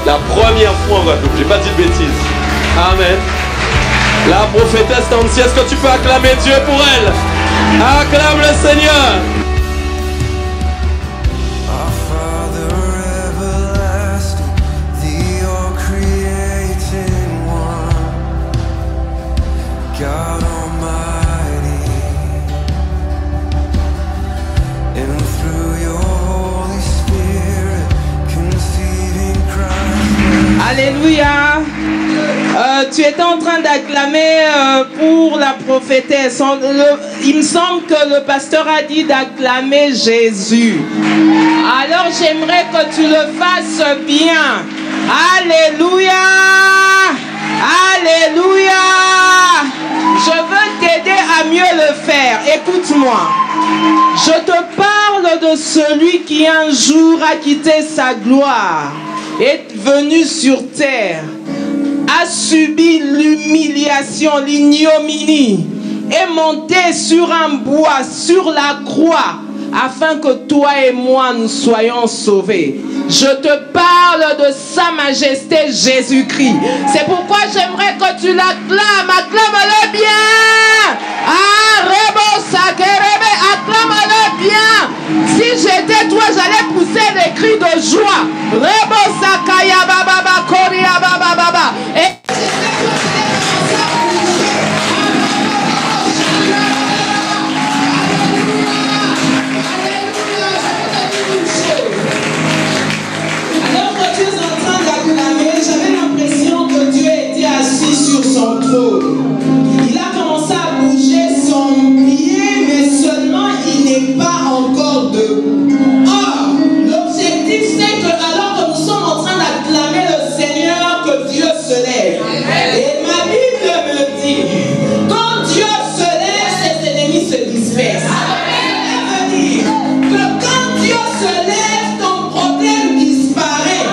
La première fois en Guadeloupe, j'ai pas dit de bêtises. Amen. La prophétesse Nancy, est-ce que tu peux acclamer Dieu pour elle? Acclame le Seigneur. Alléluia. Tu étais en train d'acclamer pour la prophétesse. Il me semble que le pasteur a dit d'acclamer Jésus. Alors j'aimerais que tu le fasses bien. Alléluia. Alléluia. Je veux t'aider à mieux le faire. Écoute-moi. Je te parle de celui qui un jour a quitté sa gloire, est venu sur terre, a subi l'humiliation, l'ignominie, est monté sur un bois, sur la croix, afin que toi et moi nous soyons sauvés. Je te parle de Sa Majesté Jésus-Christ. C'est pourquoi j'aimerais que tu l'acclames. Acclame-le bien. Acclame-le bien. Si j'étais toi, j'allais pousser des cris de joie. J'avais l'impression que Dieu était assis sur son trône. Il a commencé à bouger son pied, mais seulement il n'est pas encore debout. Or, l'objectif c'est que alors que nous sommes en train d'acclamer le Seigneur, que Dieu se lève. Et ma Bible me dit, quand Dieu se lève, ses ennemis se dispersent. Ça veut dire que quand Dieu se lève, ton problème disparaît.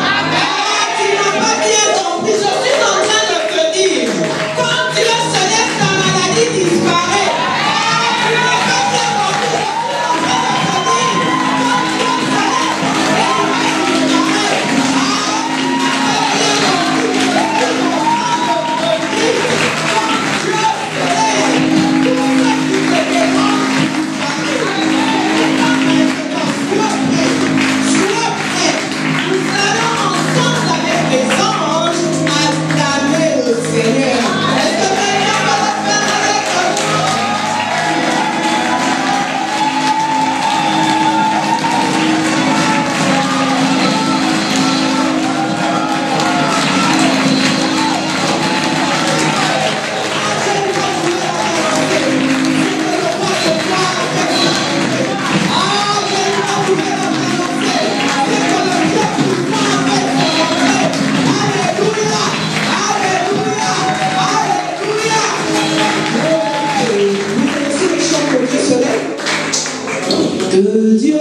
Que Dieu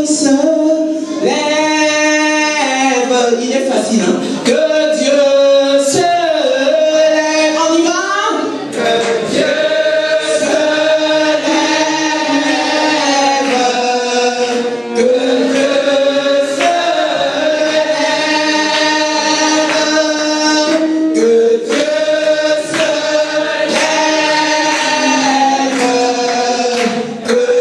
se lève. Il est facile, hein? Que Dieu se lève. On y va? Que Dieu se lève. Que Dieu se lève. Que Dieu se lève. Que Dieu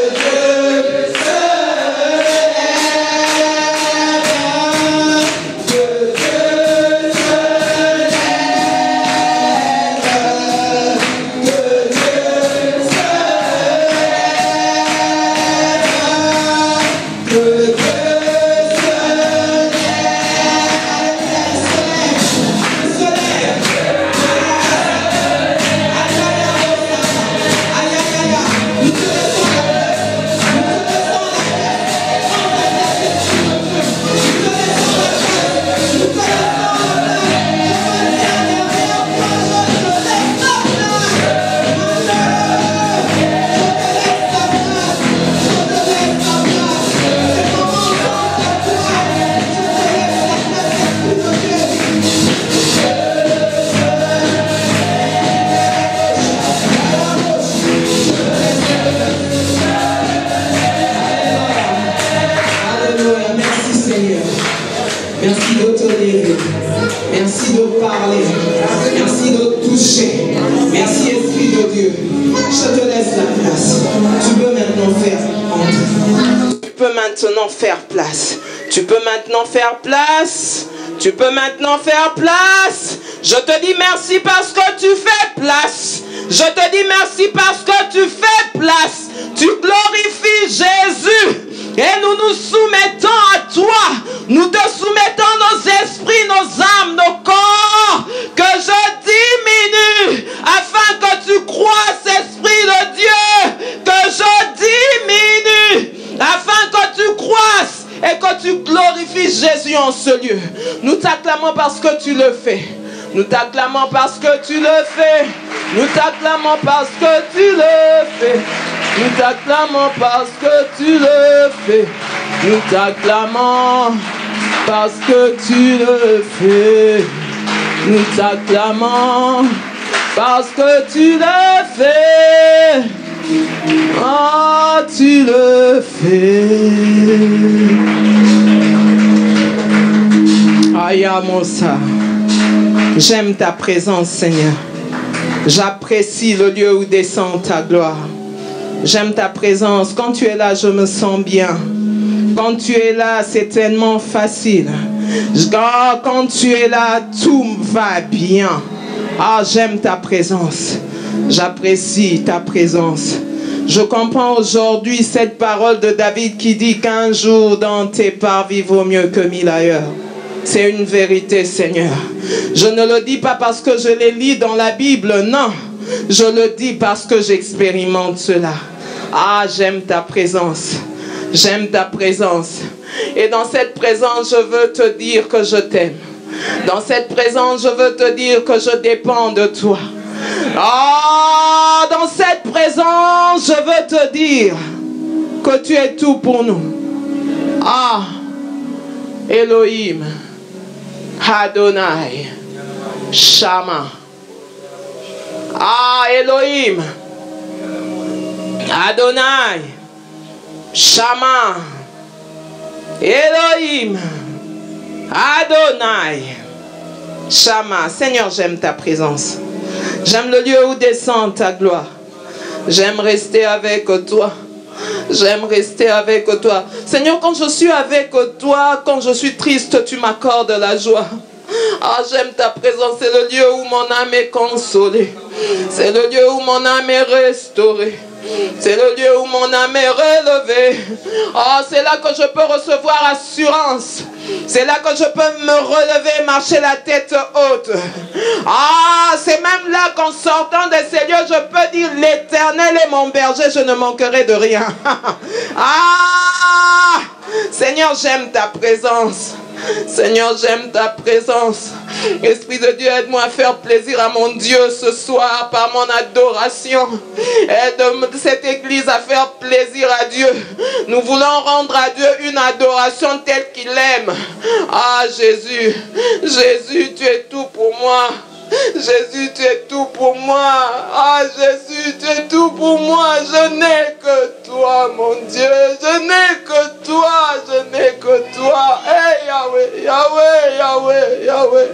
Merci de te lever. Merci de parler. Merci de toucher. Merci Esprit de Dieu. Je te laisse la place. Tu peux maintenant faire entrer. Tu peux maintenant faire place. Tu peux maintenant faire place. Tu peux maintenant faire place. Je te dis merci parce que tu fais place. Je te dis merci parce que tu fais place. Tu glorifies Jésus. Et nous nous soumettons à toi. Nous te soumettons nos esprits, nos âmes, nos corps. Que je diminue afin que tu croisses, Esprit de Dieu. Que je diminue afin que tu croisses et que tu glorifies Jésus en ce lieu. Nous t'acclamons parce que tu le fais. Nous t'acclamons parce que tu le fais. Nous t'acclamons parce que tu le fais. Nous t'acclamons parce que tu le fais. Nous t'acclamons parce que tu le fais. Nous t'acclamons parce que tu le fais. Oh, tu le fais. Ayamosa. J'aime ta présence, Seigneur. J'apprécie le lieu où descend ta gloire. J'aime ta présence. Quand tu es là, je me sens bien. Quand tu es là, c'est tellement facile. Quand tu es là, tout va bien. Ah, j'aime ta présence. J'apprécie ta présence. Je comprends aujourd'hui cette parole de David qui dit qu'un jour dans tes parvis vaut mieux que 1000 ailleurs. C'est une vérité, Seigneur. Je ne le dis pas parce que je les lis dans la Bible, non. Je le dis parce que j'expérimente cela. Ah, j'aime ta présence. J'aime ta présence. Et dans cette présence, je veux te dire que je t'aime. Dans cette présence, je veux te dire que je dépends de toi. Ah, dans cette présence, je veux te dire que tu es tout pour nous. Ah, Elohim, Adonai, Shama. Ah, Elohim, Adonai, Shama. Elohim, Adonai, Shama. Seigneur, j'aime ta présence. J'aime le lieu où descend ta gloire. J'aime rester avec toi. J'aime rester avec toi. Seigneur, quand je suis avec toi, quand je suis triste, tu m'accordes la joie. Ah, j'aime ta présence. C'est le lieu où mon âme est consolée. C'est le lieu où mon âme est restaurée. C'est le lieu où mon âme est relevée. Oh, c'est là que je peux recevoir assurance. C'est là que je peux me relever, marcher la tête haute. Ah, c'est même là qu'en sortant de ces lieux, je peux dire l'Éternel est mon berger, je ne manquerai de rien. Ah, Seigneur, j'aime ta présence. Seigneur, j'aime ta présence. Esprit de Dieu, aide-moi à faire plaisir à mon Dieu ce soir par mon adoration. Aide cette église à faire plaisir à Dieu. Nous voulons rendre à Dieu une adoration telle qu'il aime. Ah, Jésus, Jésus, tu es tout pour moi. Jésus, tu es tout pour moi. Ah, Jésus, tu es tout pour moi. Je n'ai que toi, mon Dieu. Je n'ai que toi. Je n'ai que toi. Hey, Yahweh, Yahweh, Yahweh, Yahweh.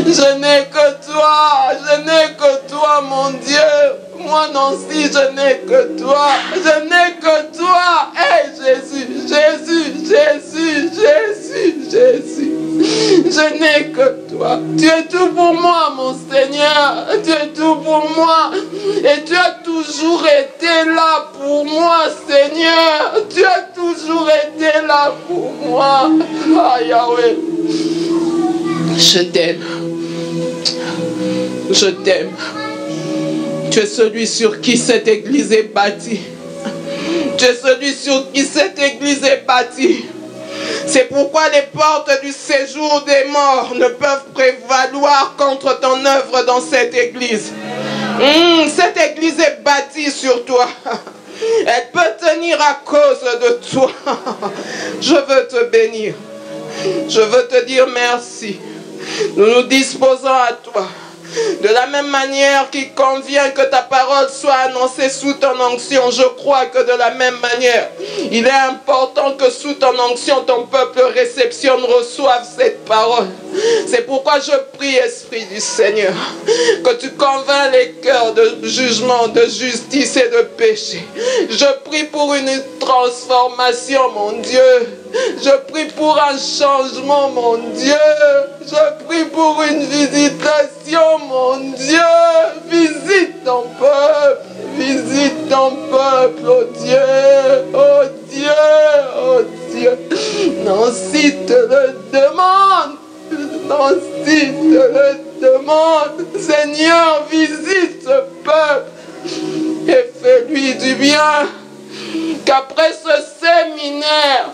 Je n'ai que toi. Je n'ai que toi, mon Dieu. Moi non si, je n'ai que toi. Je n'ai que toi. Hey, Jésus, Jésus, Jésus, Jésus, Jésus. Je n'ai que toi. Tu es tout pour moi, mon Seigneur. Tu es tout pour moi. Et tu as toujours été là pour moi, Seigneur. Tu as toujours été là pour moi. Ah, Yahweh. Je t'aime. Je t'aime. Tu es celui sur qui cette église est bâtie. Tu es celui sur qui cette église est bâtie. C'est pourquoi les portes du séjour des morts ne peuvent prévaloir contre ton œuvre dans cette église. Cette église est bâtie sur toi. Elle peut tenir à cause de toi. Je veux te bénir. Je veux te dire merci. Nous nous disposons à toi. De la même manière qu'il convient que ta parole soit annoncée sous ton onction, je crois que de la même manière, il est important que sous ton onction, ton peuple réceptionne, reçoive cette parole. C'est pourquoi je prie, Esprit du Seigneur, que tu convaincs les cœurs de jugement, de justice et de péché. Je prie pour une transformation, mon Dieu. Je prie pour un changement, mon Dieu. Je prie pour une visitation, mon Dieu. Visite ton peuple. Visite ton peuple, oh Dieu. Oh Dieu. Oh Dieu. Nancy te le demande. Nancy te le demande. Seigneur, visite ce peuple et fais-lui du bien. Qu'après ce séminaire,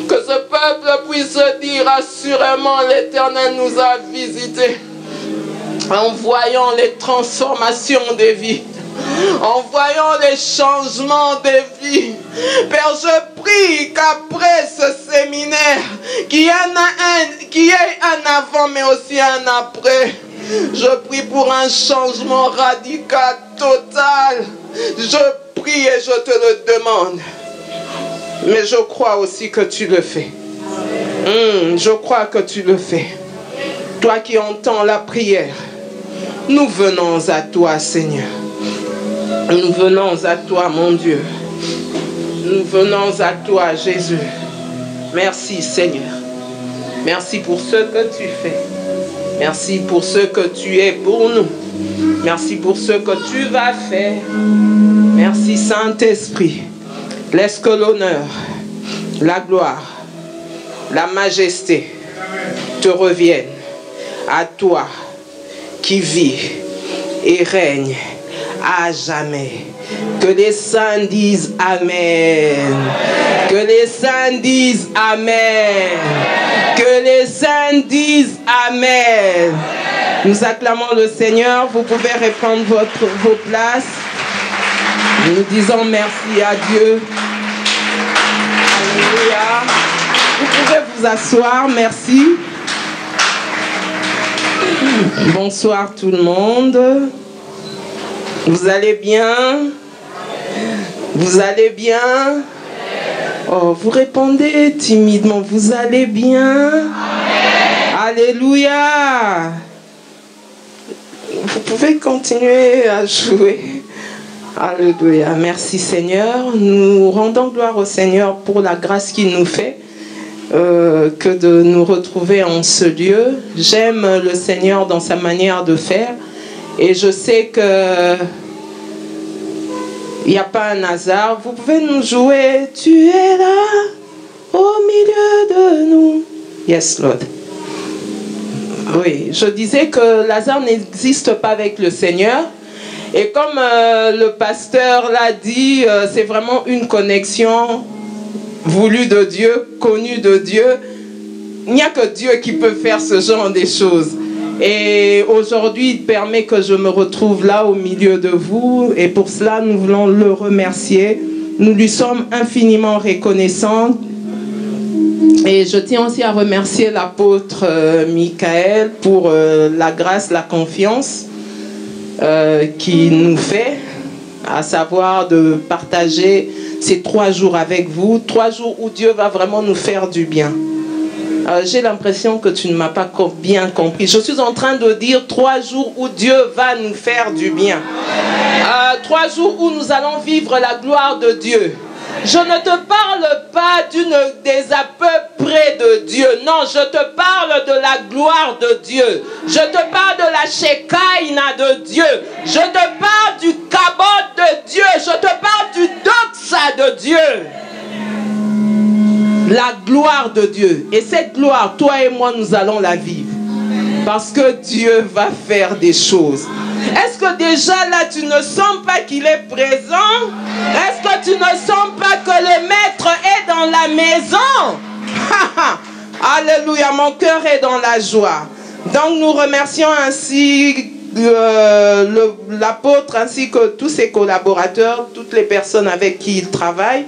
que ce peuple puisse dire assurément l'Éternel nous a visités, en voyant les transformations des vies, en voyant les changements des vies. Père, je prie qu'après ce séminaire, qu'il y ait un avant mais aussi un après. Je prie pour un changement radical, total. Je prie et je te le demande. Mais je crois aussi que tu le fais. Je crois que tu le fais. Toi qui entends la prière, nous venons à toi, Seigneur. Nous venons à toi, mon Dieu. Nous venons à toi, Jésus. Merci, Seigneur. Merci pour ce que tu fais. Merci pour ce que tu es pour nous. Merci pour ce que tu vas faire. Merci, Saint-Esprit. Laisse que l'honneur, la gloire, la majesté te reviennent à toi qui vis et règne à jamais. Que les saints disent Amen. Que les saints disent Amen. Que les saints disent Amen. Nous acclamons le Seigneur. Vous pouvez reprendre vos places. Nous disons merci à Dieu. Alléluia. Vous pouvez vous asseoir. Merci. Bonsoir tout le monde. Vous allez bien? Vous allez bien? Oh, vous répondez timidement. Vous allez bien? Alléluia. Vous pouvez continuer à jouer. Alléluia. Merci Seigneur. Nous rendons gloire au Seigneur pour la grâce qu'il nous fait que de nous retrouver en ce lieu. J'aime le Seigneur dans sa manière de faire et je sais que il n'y a pas un hasard. Vous pouvez nous jouer. Tu es là au milieu de nous. Yes, Lord. Oui, je disais que Lazare n'existe pas avec le Seigneur. Et comme le pasteur l'a dit, c'est vraiment une connexion voulue de Dieu, connue de Dieu. Il n'y a que Dieu qui peut faire ce genre de choses. Et aujourd'hui, il permet que je me retrouve là au milieu de vous. Et pour cela, nous voulons le remercier. Nous lui sommes infiniment reconnaissants. Et je tiens aussi à remercier l'apôtre Michael pour la grâce, la confiance qu'il nous fait, à savoir de partager ces 3 jours avec vous. 3 jours où Dieu va vraiment nous faire du bien. J'ai l'impression que tu ne m'as pas bien compris. Je suis en train de dire 3 jours où Dieu va nous faire du bien. 3 jours où nous allons vivre la gloire de Dieu. Je ne te parle pas des à peu près de Dieu. Non, je te parle de la gloire de Dieu. Je te parle de la Shekinah de Dieu. Je te parle du Kabod de Dieu. Je te parle du Doxa de Dieu. La gloire de Dieu. Et cette gloire, toi et moi, nous allons la vivre. Parce que Dieu va faire des choses. Est-ce que déjà là, tu ne sens pas qu'il est présent? Est-ce que tu ne sens pas que le maître est dans la maison? Alléluia, mon cœur est dans la joie. Donc nous remercions ainsi l'apôtre ainsi que tous ses collaborateurs, toutes les personnes avec qui il travaille.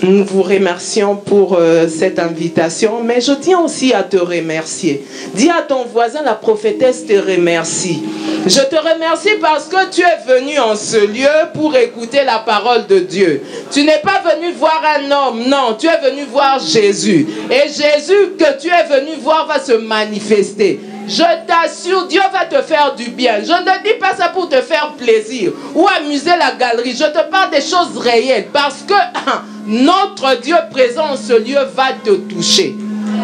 Nous vous remercions pour cette invitation, mais je tiens aussi à te remercier. Dis à ton voisin, la prophétesse te remercie. Je te remercie parce que tu es venu en ce lieu pour écouter la parole de Dieu. Tu n'es pas venu voir un homme, non, tu es venu voir Jésus. Et Jésus que tu es venu voir va se manifester. Je t'assure, Dieu va te faire du bien. Je ne dis pas ça pour te faire plaisir ou amuser la galerie. Je te parle des choses réelles parce que notre Dieu présent en ce lieu va te toucher,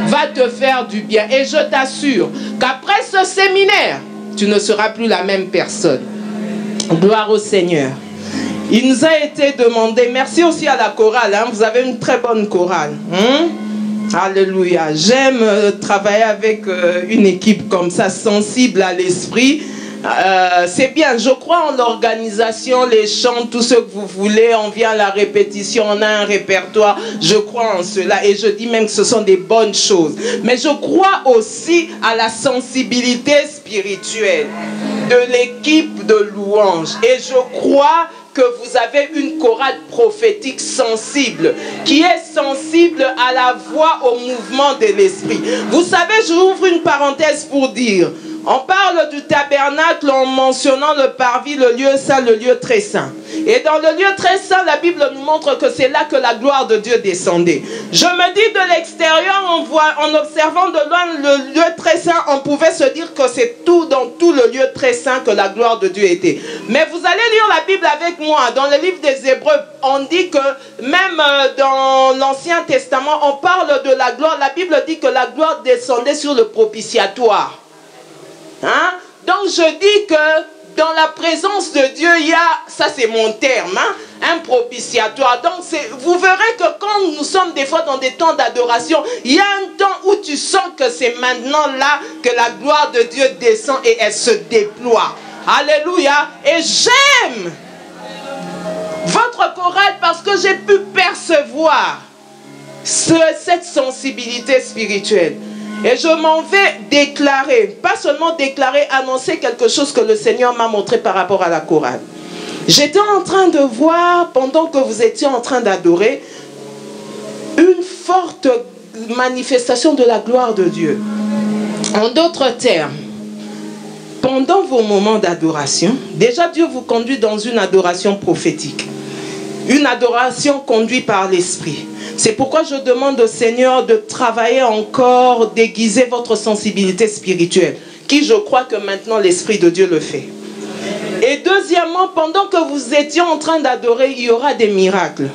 va te faire du bien. Et je t'assure qu'après ce séminaire, tu ne seras plus la même personne. Gloire au Seigneur. Il nous a été demandé, merci aussi à la chorale, hein, vous avez une très bonne chorale. Alléluia. J'aime travailler avec une équipe comme ça, sensible à l'esprit. C'est bien, je crois en l'organisation, les chants, tout ce que vous voulez, on vient à la répétition, on a un répertoire, je crois en cela et je dis même que ce sont des bonnes choses. Mais je crois aussi à la sensibilité spirituelle de l'équipe de louange et je crois que vous avez une chorale prophétique sensible, qui est sensible à la voix, au mouvement de l'esprit. Vous savez, j'ouvre une parenthèse pour dire, on parle du tabernacle en mentionnant le parvis, le lieu saint, le lieu très saint. Et dans le lieu très saint, la Bible nous montre que c'est là que la gloire de Dieu descendait. Je me dis de l'extérieur, en observant de loin le lieu très saint, on pouvait se dire que c'est tout dans tout le lieu très saint que la gloire de Dieu était. Mais vous allez lire la Bible avec moi. Dans le livre des Hébreux, on dit que même dans l'Ancien Testament, on parle de la gloire. La Bible dit que la gloire descendait sur le propitiatoire. Hein? Donc je dis que dans la présence de Dieu, il y a, ça c'est mon terme, hein, un propitiatoire. Donc vous verrez que quand nous sommes des fois dans des temps d'adoration, il y a un temps où tu sens que c'est maintenant là que la gloire de Dieu descend et elle se déploie. Alléluia. Et j'aime votre chorale parce que j'ai pu percevoir cette sensibilité spirituelle. Et je m'en vais déclarer, pas seulement déclarer, annoncer quelque chose que le Seigneur m'a montré par rapport à la chorale. J'étais en train de voir, pendant que vous étiez en train d'adorer, une forte manifestation de la gloire de Dieu. En d'autres termes, pendant vos moments d'adoration, déjà Dieu vous conduit dans une adoration prophétique. Une adoration conduite par l'Esprit. C'est pourquoi je demande au Seigneur de travailler encore, d'aiguiser votre sensibilité spirituelle, qui je crois que maintenant l'Esprit de Dieu le fait. Et deuxièmement, pendant que vous étiez en train d'adorer, il y aura des miracles.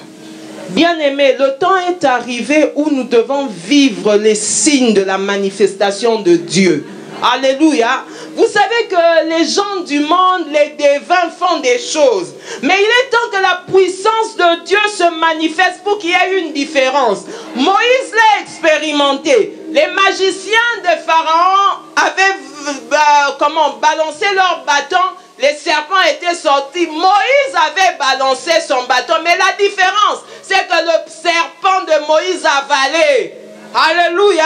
Bien-aimés, le temps est arrivé où nous devons vivre les signes de la manifestation de Dieu. Alléluia. Vous savez que les gens du monde, les devins font des choses. Mais il est temps que la puissance de Dieu se manifeste pour qu'il y ait une différence. Moïse l'a expérimenté. Les magiciens de Pharaon avaient balancé leur bâton. Les serpents étaient sortis. Moïse avait balancé son bâton. Mais la différence, c'est que le serpent de Moïse avalait. Alléluia.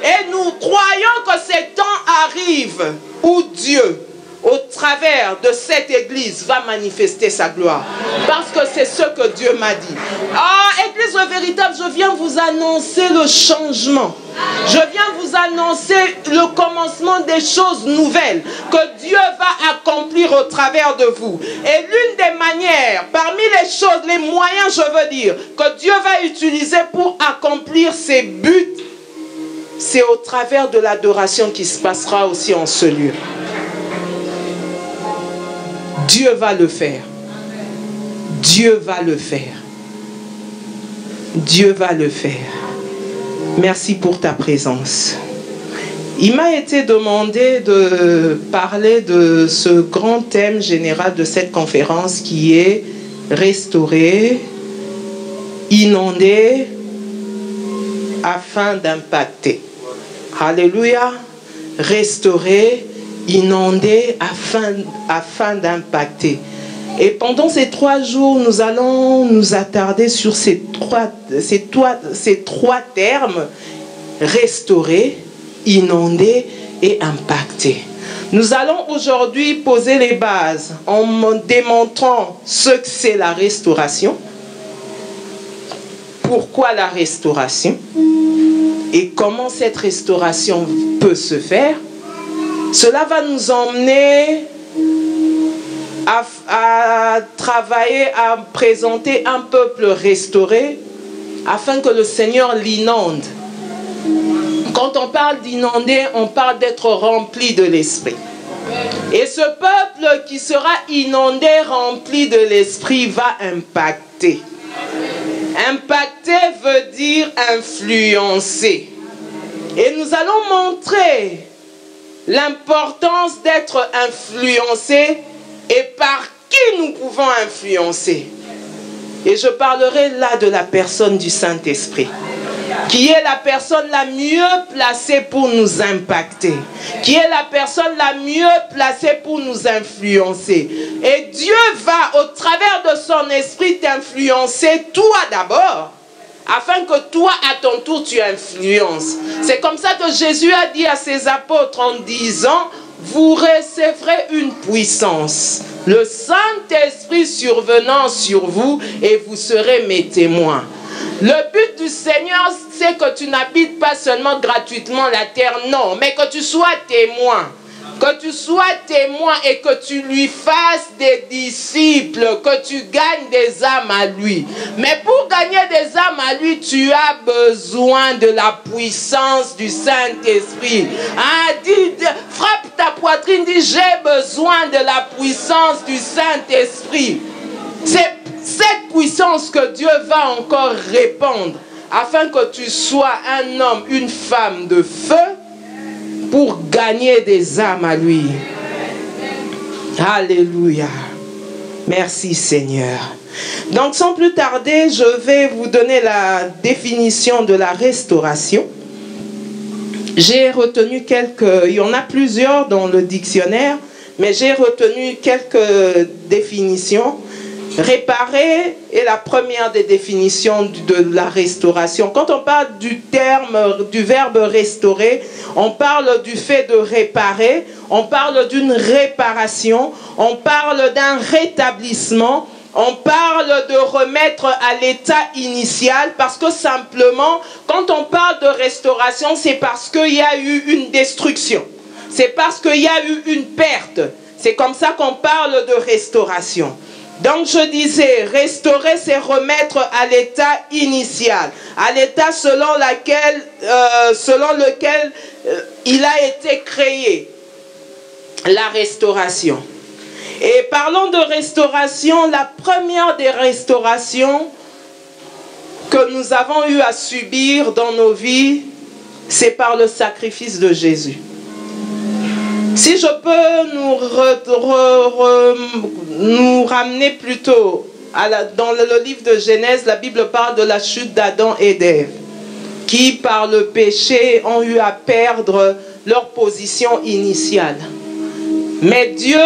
Et nous croyons que ces temps arrivent où Dieu, au travers de cette église, va manifester sa gloire. Parce que c'est ce que Dieu m'a dit. Ah, Église véritable, je viens vous annoncer le changement. Je viens vous annoncer le commencement des choses nouvelles que Dieu va accomplir au travers de vous. Et l'une des manières, parmi les choses, les moyens, je veux dire, que Dieu va utiliser pour accomplir ses buts, c'est au travers de l'adoration qui se passera aussi en ce lieu. Dieu va le faire. Dieu va le faire. Dieu va le faire. Merci pour ta présence. Il m'a été demandé de parler de ce grand thème général de cette conférence qui est restaurer, inonder, afin d'impacter. Alléluia. Restaurer, inonder afin d'impacter. Et pendant ces 3 jours, nous allons nous attarder sur ces trois termes: restaurer, inonder et impacter. Nous allons aujourd'hui poser les bases en démontrant ce que c'est la restauration, pourquoi la restauration et comment cette restauration peut se faire. Cela va nous emmener à travailler, à présenter un peuple restauré afin que le Seigneur l'inonde. Quand on parle d'inonder, on parle d'être rempli de l'Esprit. Et ce peuple qui sera inondé, rempli de l'Esprit, va impacter. Impacter veut dire influencer. Et nous allons montrer l'importance d'être influencé et par qui nous pouvons influencer. Et je parlerai là de la personne du Saint-Esprit, qui est la personne la mieux placée pour nous impacter, qui est la personne la mieux placée pour nous influencer. Et Dieu va, au travers de son esprit, t'influencer toi d'abord, afin que toi, à ton tour, tu influences. C'est comme ça que Jésus a dit à ses apôtres en disant, vous recevrez une puissance, le Saint-Esprit survenant sur vous, et vous serez mes témoins. Le but du Seigneur, c'est que tu n'habites pas seulement gratuitement la terre, non, mais que tu sois témoin. Que tu sois témoin et que tu lui fasses des disciples, que tu gagnes des âmes à lui. Mais pour gagner des âmes à lui, tu as besoin de la puissance du Saint-Esprit. Ah, frappe ta poitrine, dis, j'ai besoin de la puissance du Saint-Esprit. C'est cette puissance que Dieu va encore répandre afin que tu sois un homme, une femme de feu pour gagner des âmes à lui. Alléluia. Merci Seigneur. Donc sans plus tarder, je vais vous donner la définition de la restauration. J'ai retenu il y en a plusieurs dans le dictionnaire, mais j'ai retenu quelques définitions. Réparer est la première des définitions de la restauration. Quand on parle du verbe restaurer, on parle du fait de réparer, on parle d'une réparation, on parle d'un rétablissement, on parle de remettre à l'état initial, parce que simplement, quand on parle de restauration, c'est parce qu'il y a eu une destruction. C'est parce qu'il y a eu une perte. C'est comme ça qu'on parle de restauration. Donc je disais, restaurer, c'est remettre à l'état initial, à l'état selon lequel il a été créé, la restauration. Et parlons de restauration, la première des restaurations que nous avons eu à subir dans nos vies, c'est par le sacrifice de Jésus. Si je peux nous ramener plutôt dans le livre de Genèse, la Bible parle de la chute d'Adam et d'Ève, qui par le péché ont eu à perdre leur position initiale. Mais Dieu,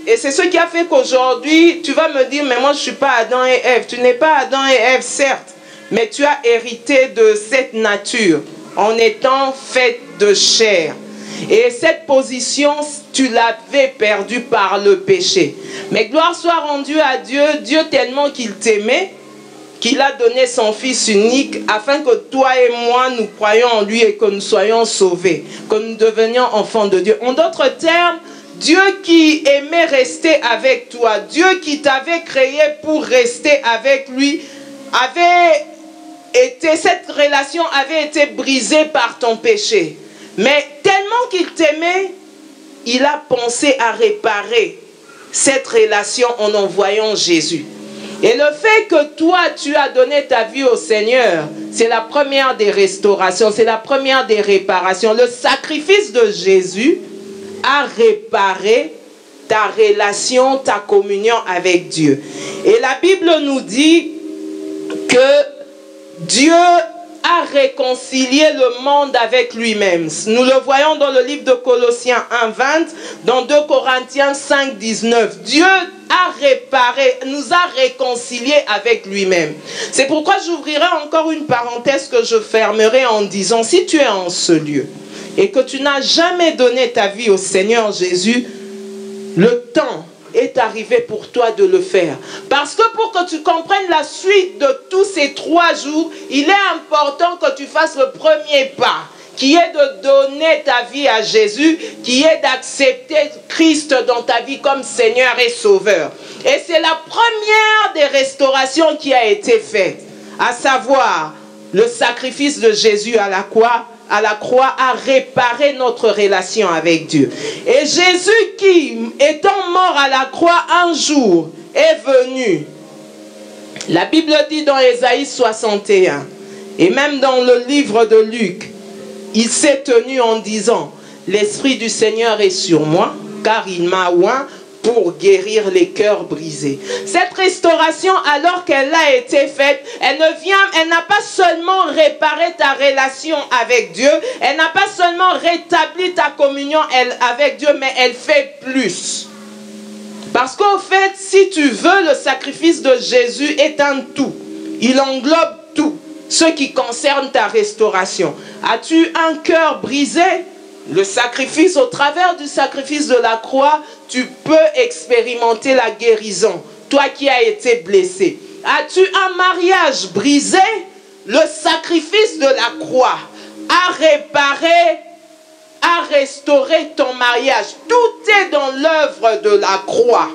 et c'est ce qui a fait qu'aujourd'hui, tu vas me dire, mais moi je ne suis pas Adam et Ève. Tu n'es pas Adam et Ève, certes, mais tu as hérité de cette nature en étant faite de chair. Et cette position, tu l'avais perdue par le péché. Mais gloire soit rendue à Dieu, Dieu tellement qu'il t'aimait, qu'il a donné son Fils unique, afin que toi et moi, nous croyions en lui et que nous soyons sauvés, que nous devenions enfants de Dieu. En d'autres termes, Dieu qui aimait rester avec toi, Dieu qui t'avait créé pour rester avec lui, cette relation avait été brisée par ton péché. Mais tellement qu'il t'aimait, il a pensé à réparer cette relation en envoyant Jésus. Et le fait que toi, tu as donné ta vie au Seigneur, c'est la première des restaurations, c'est la première des réparations. Le sacrifice de Jésus a réparé ta relation, ta communion avec Dieu. Et la Bible nous dit que Dieu a réconcilié le monde avec lui-même. Nous le voyons dans le livre de Colossiens 1:20, dans 2 Corinthiens 5:19. Dieu a réparé, nous a réconciliés avec lui-même. C'est pourquoi j'ouvrirai encore une parenthèse que je fermerai en disant, si tu es en ce lieu et que tu n'as jamais donné ta vie au Seigneur Jésus, le temps est arrivé pour toi de le faire. Parce que pour que tu comprennes la suite de tous ces 3 jours, il est important que tu fasses le premier pas, qui est de donner ta vie à Jésus, qui est d'accepter Christ dans ta vie comme Seigneur et Sauveur. Et c'est la première des restaurations qui a été faite, à savoir le sacrifice de Jésus à la croix a réparé notre relation avec Dieu. Et Jésus qui, étant mort à la croix un jour, est venu. La Bible dit dans Ésaïe 61, et même dans le livre de Luc, il s'est tenu en disant, l'Esprit du Seigneur est sur moi, car il m'a oint pour guérir les cœurs brisés. Cette restauration, alors qu'elle a été faite, elle n'a pas seulement réparé ta relation avec Dieu, elle n'a pas seulement rétabli ta communion avec Dieu, mais elle fait plus. Parce qu'au fait, si tu veux, le sacrifice de Jésus est un tout. Il englobe tout, ce qui concerne ta restauration. As-tu un cœur brisé? Le sacrifice, au travers du sacrifice de la croix, tu peux expérimenter la guérison. Toi qui as été blessé. As-tu un mariage brisé? Le sacrifice de la croix a réparé, a restauré ton mariage. Tout est dans l'œuvre de la croix.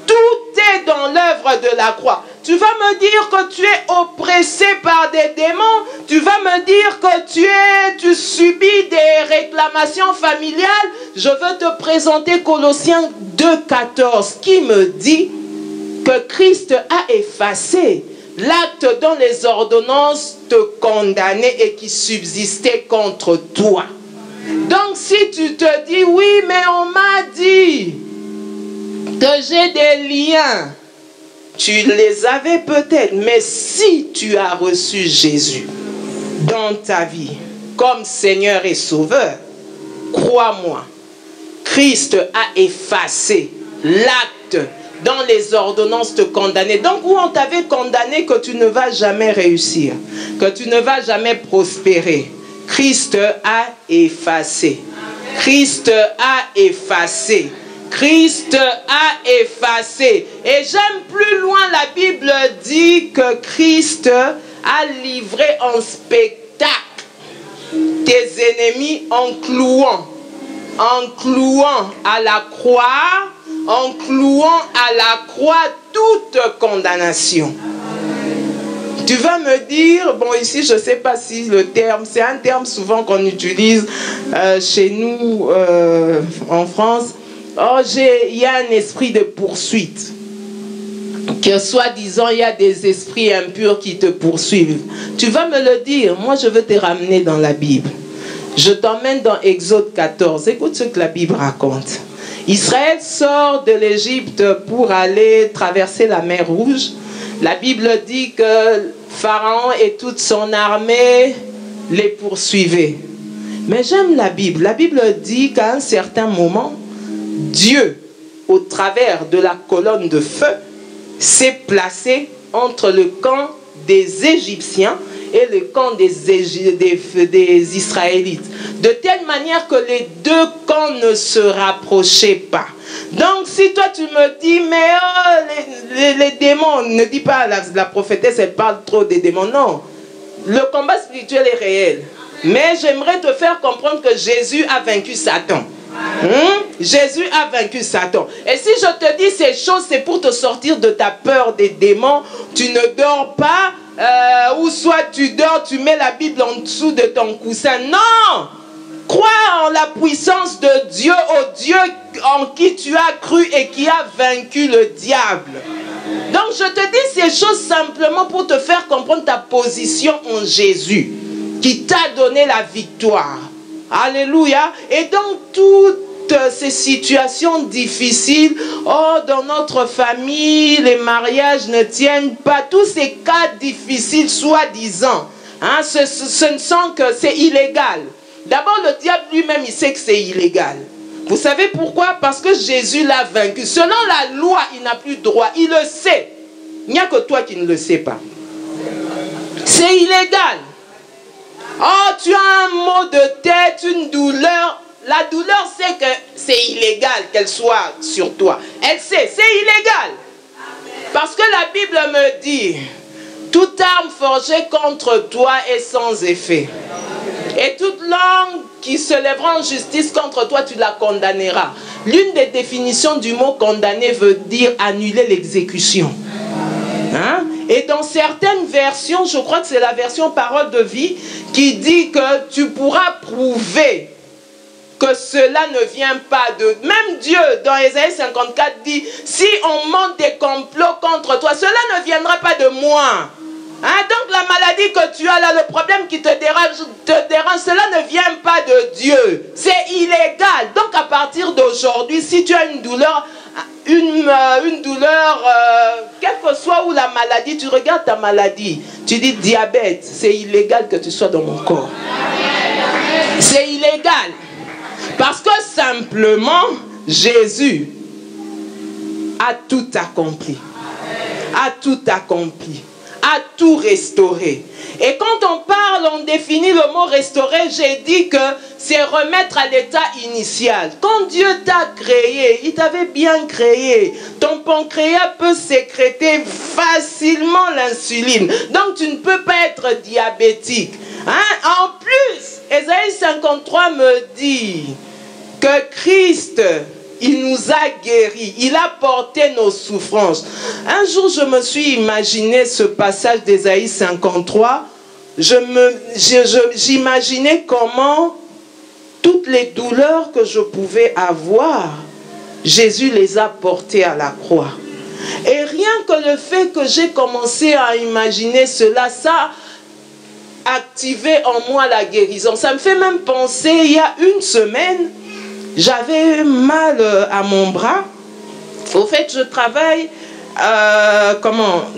Tout est dans l'œuvre de la croix. Tu vas me dire que tu es oppressé par des démons. Tu vas me dire que tu subis des réclamations familiales. Je veux te présenter Colossiens 2,14 qui me dit que Christ a effacé l'acte dont les ordonnances te condamnaient et qui subsistait contre toi. Donc si tu te dis, oui, mais on m'a dit que j'ai des liens, tu les avais peut-être, mais si tu as reçu Jésus dans ta vie comme Seigneur et Sauveur, crois-moi, Christ a effacé l'acte dont les ordonnances te condamnaient. Donc où on t'avait condamné que tu ne vas jamais réussir, que tu ne vas jamais prospérer, Christ a effacé. Christ a effacé. Christ a effacé. Et j'aime plus loin, la Bible dit que Christ a livré en spectacle tes ennemis en clouant à la croix, en clouant à la croix toute condamnation. Tu vas me dire, bon ici je ne sais pas si le terme, c'est un terme souvent qu'on utilise chez nous en France. Oh, il y a un esprit de poursuite. Que soi-disant, il y a des esprits impurs qui te poursuivent. Tu vas me le dire. Moi, je veux te ramener dans la Bible. Je t'emmène dans Exode 14. Écoute ce que la Bible raconte. Israël sort de l'Égypte pour aller traverser la mer Rouge. La Bible dit que Pharaon et toute son armée les poursuivaient. Mais j'aime la Bible. La Bible dit qu'à un certain moment, Dieu, au travers de la colonne de feu, s'est placé entre le camp des Égyptiens et le camp des Israélites. De telle manière que les deux camps ne se rapprochaient pas. Donc si toi tu me dis, mais oh, les démons, ne dis pas, la prophétesse elle parle trop des démons. Non, le combat spirituel est réel. Mais j'aimerais te faire comprendre que Jésus a vaincu Satan. Jésus a vaincu Satan. Et si je te dis ces choses, c'est pour te sortir de ta peur des démons. Tu ne dors pas, ou soit tu dors, tu mets la Bible en dessous de ton coussin. Non! Crois en la puissance de Dieu, au Dieu en qui tu as cru et qui a vaincu le diable. Donc je te dis ces choses simplement pour te faire comprendre ta position en Jésus, qui t'a donné la victoire. Alléluia. Et dans toutes ces situations difficiles, oh, dans notre famille, les mariages ne tiennent pas. Tous ces cas difficiles, soi-disant, hein, ce ne sont que c'est illégal. D'abord, le diable lui-même, il sait que c'est illégal. Vous savez pourquoi? Parce que Jésus l'a vaincu. Selon la loi, il n'a plus droit. Il le sait. Il n'y a que toi qui ne le sais pas. C'est illégal. Oh, tu as un maux de tête, une douleur. La douleur, c'est illégal qu'elle soit sur toi. Elle sait, c'est illégal. Parce que la Bible me dit, toute arme forgée contre toi est sans effet. Et toute langue qui se lèvera en justice contre toi, tu la condamneras. L'une des définitions du mot condamner veut dire annuler l'exécution. Hein? Et dans certaines versions, je crois que c'est la version Parole de vie, qui dit que tu pourras prouver que cela ne vient pas de... Même Dieu, dans Ésaïe 54, dit, si on monte des complots contre toi, cela ne viendra pas de moi. Hein? Donc la maladie que tu as là, le problème qui te dérange, cela ne vient pas de Dieu. C'est illégal. Donc à partir d'aujourd'hui, si tu as une douleur, quelle que soit où la maladie, tu regardes ta maladie, tu dis diabète, c'est illégal que tu sois dans mon corps. C'est illégal. Parce que simplement, Jésus a tout accompli. A tout accompli. A tout restauré. Et quand on parle, on définit le mot restaurer, j'ai dit que c'est remettre à l'état initial. Quand Dieu t'a créé, il t'avait bien créé. Ton pancréas peut sécréter facilement l'insuline. Donc tu ne peux pas être diabétique. Hein? En plus, Ésaïe 53 me dit que Christ, il nous a guéris, il a porté nos souffrances. Un jour, je me suis imaginé ce passage d'Ésaïe 53. J'imaginais comment toutes les douleurs que je pouvais avoir, Jésus les a portées à la croix. Et rien que le fait que j'ai commencé à imaginer cela, ça a activé en moi la guérison. Ça me fait même penser, il y a une semaine, j'avais mal à mon bras. Au fait, je travaille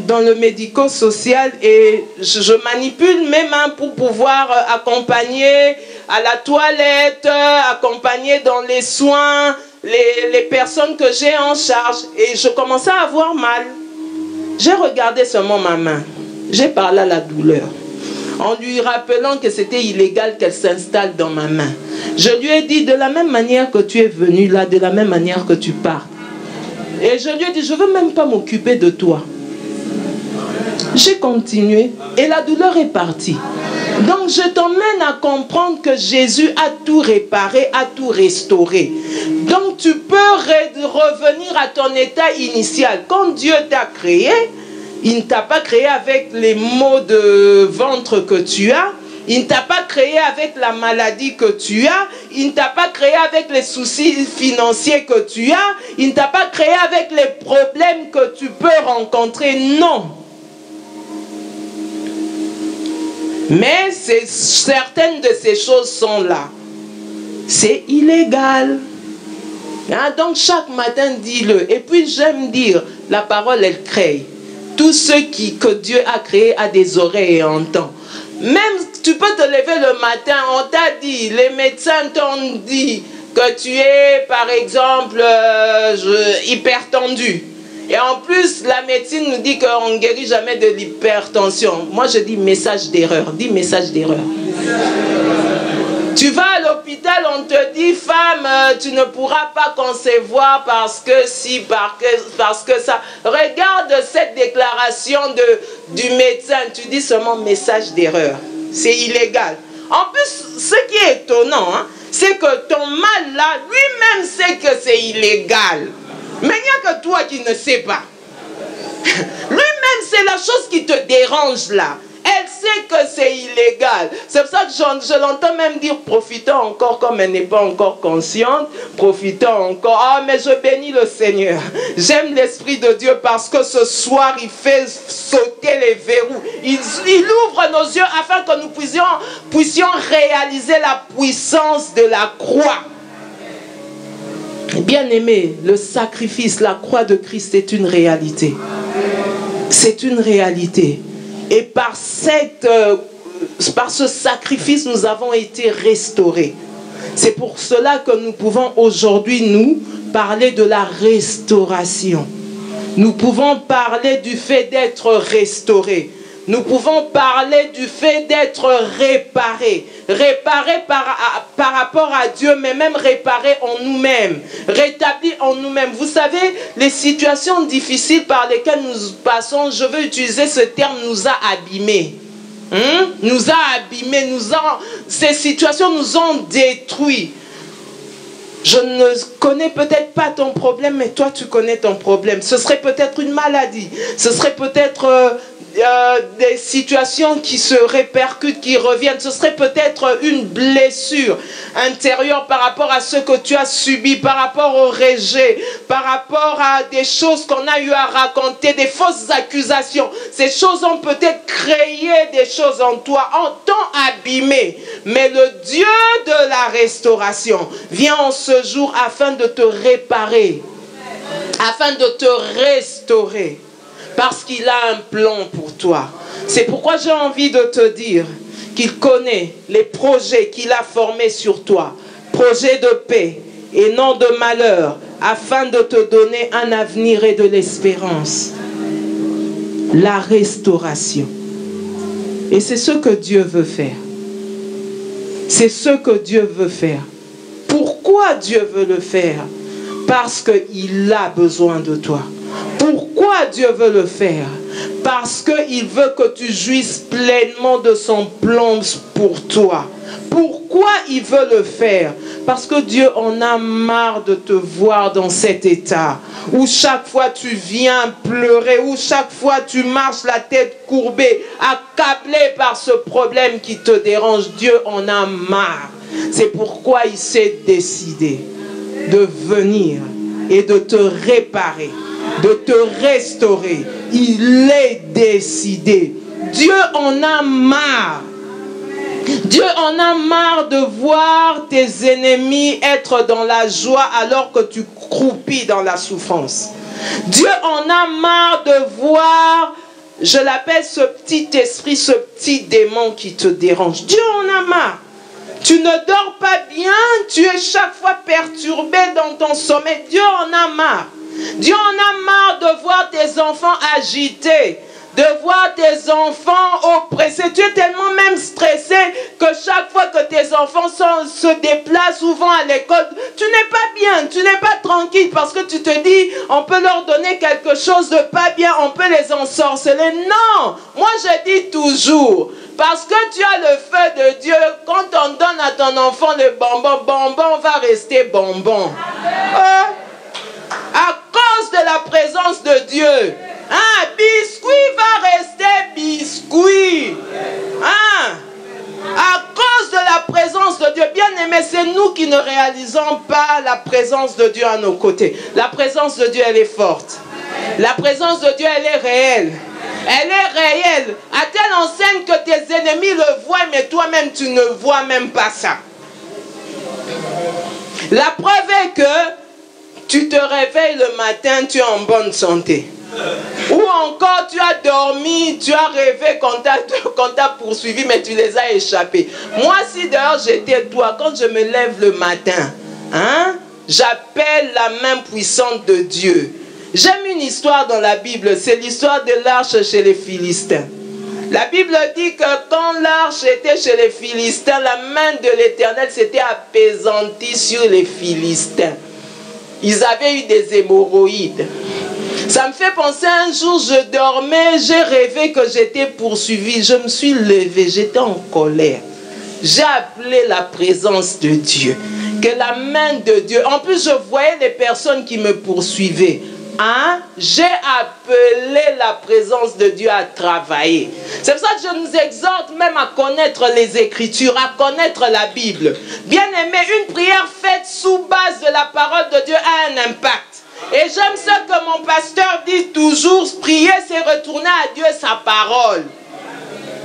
dans le médico-social et je manipule mes mains pour pouvoir accompagner à la toilette, accompagner dans les soins les personnes que j'ai en charge. Et je commençais à avoir mal. J'ai regardé seulement ma main. J'ai parlé à la douleur, en lui rappelant que c'était illégal qu'elle s'installe dans ma main. Je lui ai dit, de la même manière que tu es venu là, de la même manière que tu pars. Et je lui ai dit, je ne veux même pas m'occuper de toi. J'ai continué et la douleur est partie. Donc je t'emmène à comprendre que Jésus a tout réparé, a tout restauré. Donc tu peux revenir à ton état initial. Quand Dieu t'a créé, il ne t'a pas créé avec les maux de ventre que tu as. Il ne t'a pas créé avec la maladie que tu as. Il ne t'a pas créé avec les soucis financiers que tu as. Il ne t'a pas créé avec les problèmes que tu peux rencontrer. Non. Mais certaines de ces choses sont là. C'est illégal. Hein? Donc chaque matin, dis-le. Et puis j'aime dire, la parole, elle crée. Tout ce que Dieu a créé a des oreilles et entend. Même tu peux te lever le matin, on t'a dit, les médecins t'ont dit que tu es par exemple hypertendu. Et en plus, la médecine nous dit qu'on ne guérit jamais de l'hypertension. Moi je dis message d'erreur, dis message d'erreur. Tu vas à l'hôpital, on te dit, femme, tu ne pourras pas concevoir parce que si, parce que ça. Regarde cette déclaration du médecin, tu dis seulement message d'erreur. C'est illégal. En plus, ce qui est étonnant, hein, c'est que ton mal là, lui-même sait que c'est illégal. Mais il n'y a que toi qui ne sais pas. Lui-même, c'est la chose qui te dérange là. Elle sait que c'est illégal. C'est pour ça que je l'entends même dire, profitons encore comme elle n'est pas encore consciente. Profitons encore. Ah, mais je bénis le Seigneur. J'aime l'Esprit de Dieu parce que ce soir, il fait sauter les verrous. Il ouvre nos yeux afin que nous puissions réaliser la puissance de la croix. Bien-aimé, le sacrifice, la croix de Christ est une réalité. C'est une réalité. Et par ce sacrifice, nous avons été restaurés. C'est pour cela que nous pouvons aujourd'hui, nous, parler de la restauration. Nous pouvons parler du fait d'être restauré. Nous pouvons parler du fait d'être réparé. Réparé par rapport à Dieu, mais même réparer en nous-mêmes, rétablir en nous-mêmes. Vous savez, les situations difficiles par lesquelles nous passons, je veux utiliser ce terme, nous a abîmés. Nous a abîmés, ces situations nous ont détruits. Je ne connais peut-être pas ton problème, mais toi tu connais ton problème. Ce serait peut-être une maladie, ce serait peut-être des situations qui se répercutent, qui reviennent. Ce serait peut-être une blessure intérieure par rapport à ce que tu as subi, par rapport au rejet, par rapport à des choses qu'on a eu à raconter, des fausses accusations. Ces choses ont peut-être créé des choses en toi, en t'ont abîmé. Mais le Dieu de la restauration vient en ce jour afin de te réparer, afin de te restaurer. Parce qu'il a un plan pour toi. C'est pourquoi j'ai envie de te dire qu'il connaît les projets qu'il a formés sur toi. Projets de paix et non de malheur, afin de te donner un avenir et de l'espérance. La restauration. Et c'est ce que Dieu veut faire. C'est ce que Dieu veut faire. Pourquoi Dieu veut le faire? Parce qu'il a besoin de toi. Pourquoi Dieu veut le faire? Parce qu'il veut que tu jouisses pleinement de son plan pour toi. Pourquoi il veut le faire? Parce que Dieu en a marre de te voir dans cet état où chaque fois tu viens pleurer, où chaque fois tu marches la tête courbée, accablé par ce problème qui te dérange. Dieu en a marre. C'est pourquoi il s'est décidé de venir et de te réparer, de te restaurer. Il est décidé. Dieu en a marre. Dieu en a marre de voir tes ennemis être dans la joie alors que tu croupis dans la souffrance. Dieu en a marre de voir, je l'appelle ce petit esprit, ce petit démon qui te dérange. Dieu en a marre. Tu ne dors pas bien, tu es chaque fois perturbé dans ton sommeil. Dieu en a marre. Dieu en a marre de voir tes enfants agités, de voir tes enfants oppressés. Tu es tellement même stressé que chaque fois que tes enfants se déplacent ou vont à l'école, tu n'es pas bien, tu n'es pas tranquille parce que tu te dis, on peut leur donner quelque chose de pas bien, on peut les ensorceler. Non, moi je dis toujours, parce que tu as le feu de Dieu, quand on donne à ton enfant le bonbon, bonbon va rester bonbon. À cause de la présence de Dieu. Hein, biscuit va rester biscuit. Hein? À cause de la présence de Dieu. Bien aimé, c'est nous qui ne réalisons pas la présence de Dieu à nos côtés. La présence de Dieu, elle est forte. La présence de Dieu, elle est réelle. Elle est réelle. À telle enseigne que tes ennemis le voient, mais toi-même, tu ne vois même pas ça. La preuve est que tu te réveilles le matin, tu es en bonne santé. Ou encore tu as dormi, tu as rêvé qu'on t'a poursuivi, mais tu les as échappés. Moi, si d'ailleurs j'étais toi, quand je me lève le matin, hein, j'appelle la main puissante de Dieu. J'aime une histoire dans la Bible, c'est l'histoire de l'arche chez les Philistins. La Bible dit que quand l'arche était chez les Philistins, la main de l'Éternel s'était apaisantie sur les Philistins. Ils avaient eu des hémorroïdes. Ça me fait penser, un jour je dormais, j'ai rêvé que j'étais poursuivi. Je me suis levé, j'étais en colère. J'ai appelé la présence de Dieu. Que la main de Dieu... En plus, je voyais les personnes qui me poursuivaient. Hein? J'ai appelé la présence de Dieu à travailler. C'est pour ça que je nous exhorte même à connaître les Écritures, à connaître la Bible. Bien aimé, une prière faite sous base de la parole de Dieu a un impact. Et j'aime ce que mon pasteur dit toujours, prier c'est retourner à Dieu sa parole.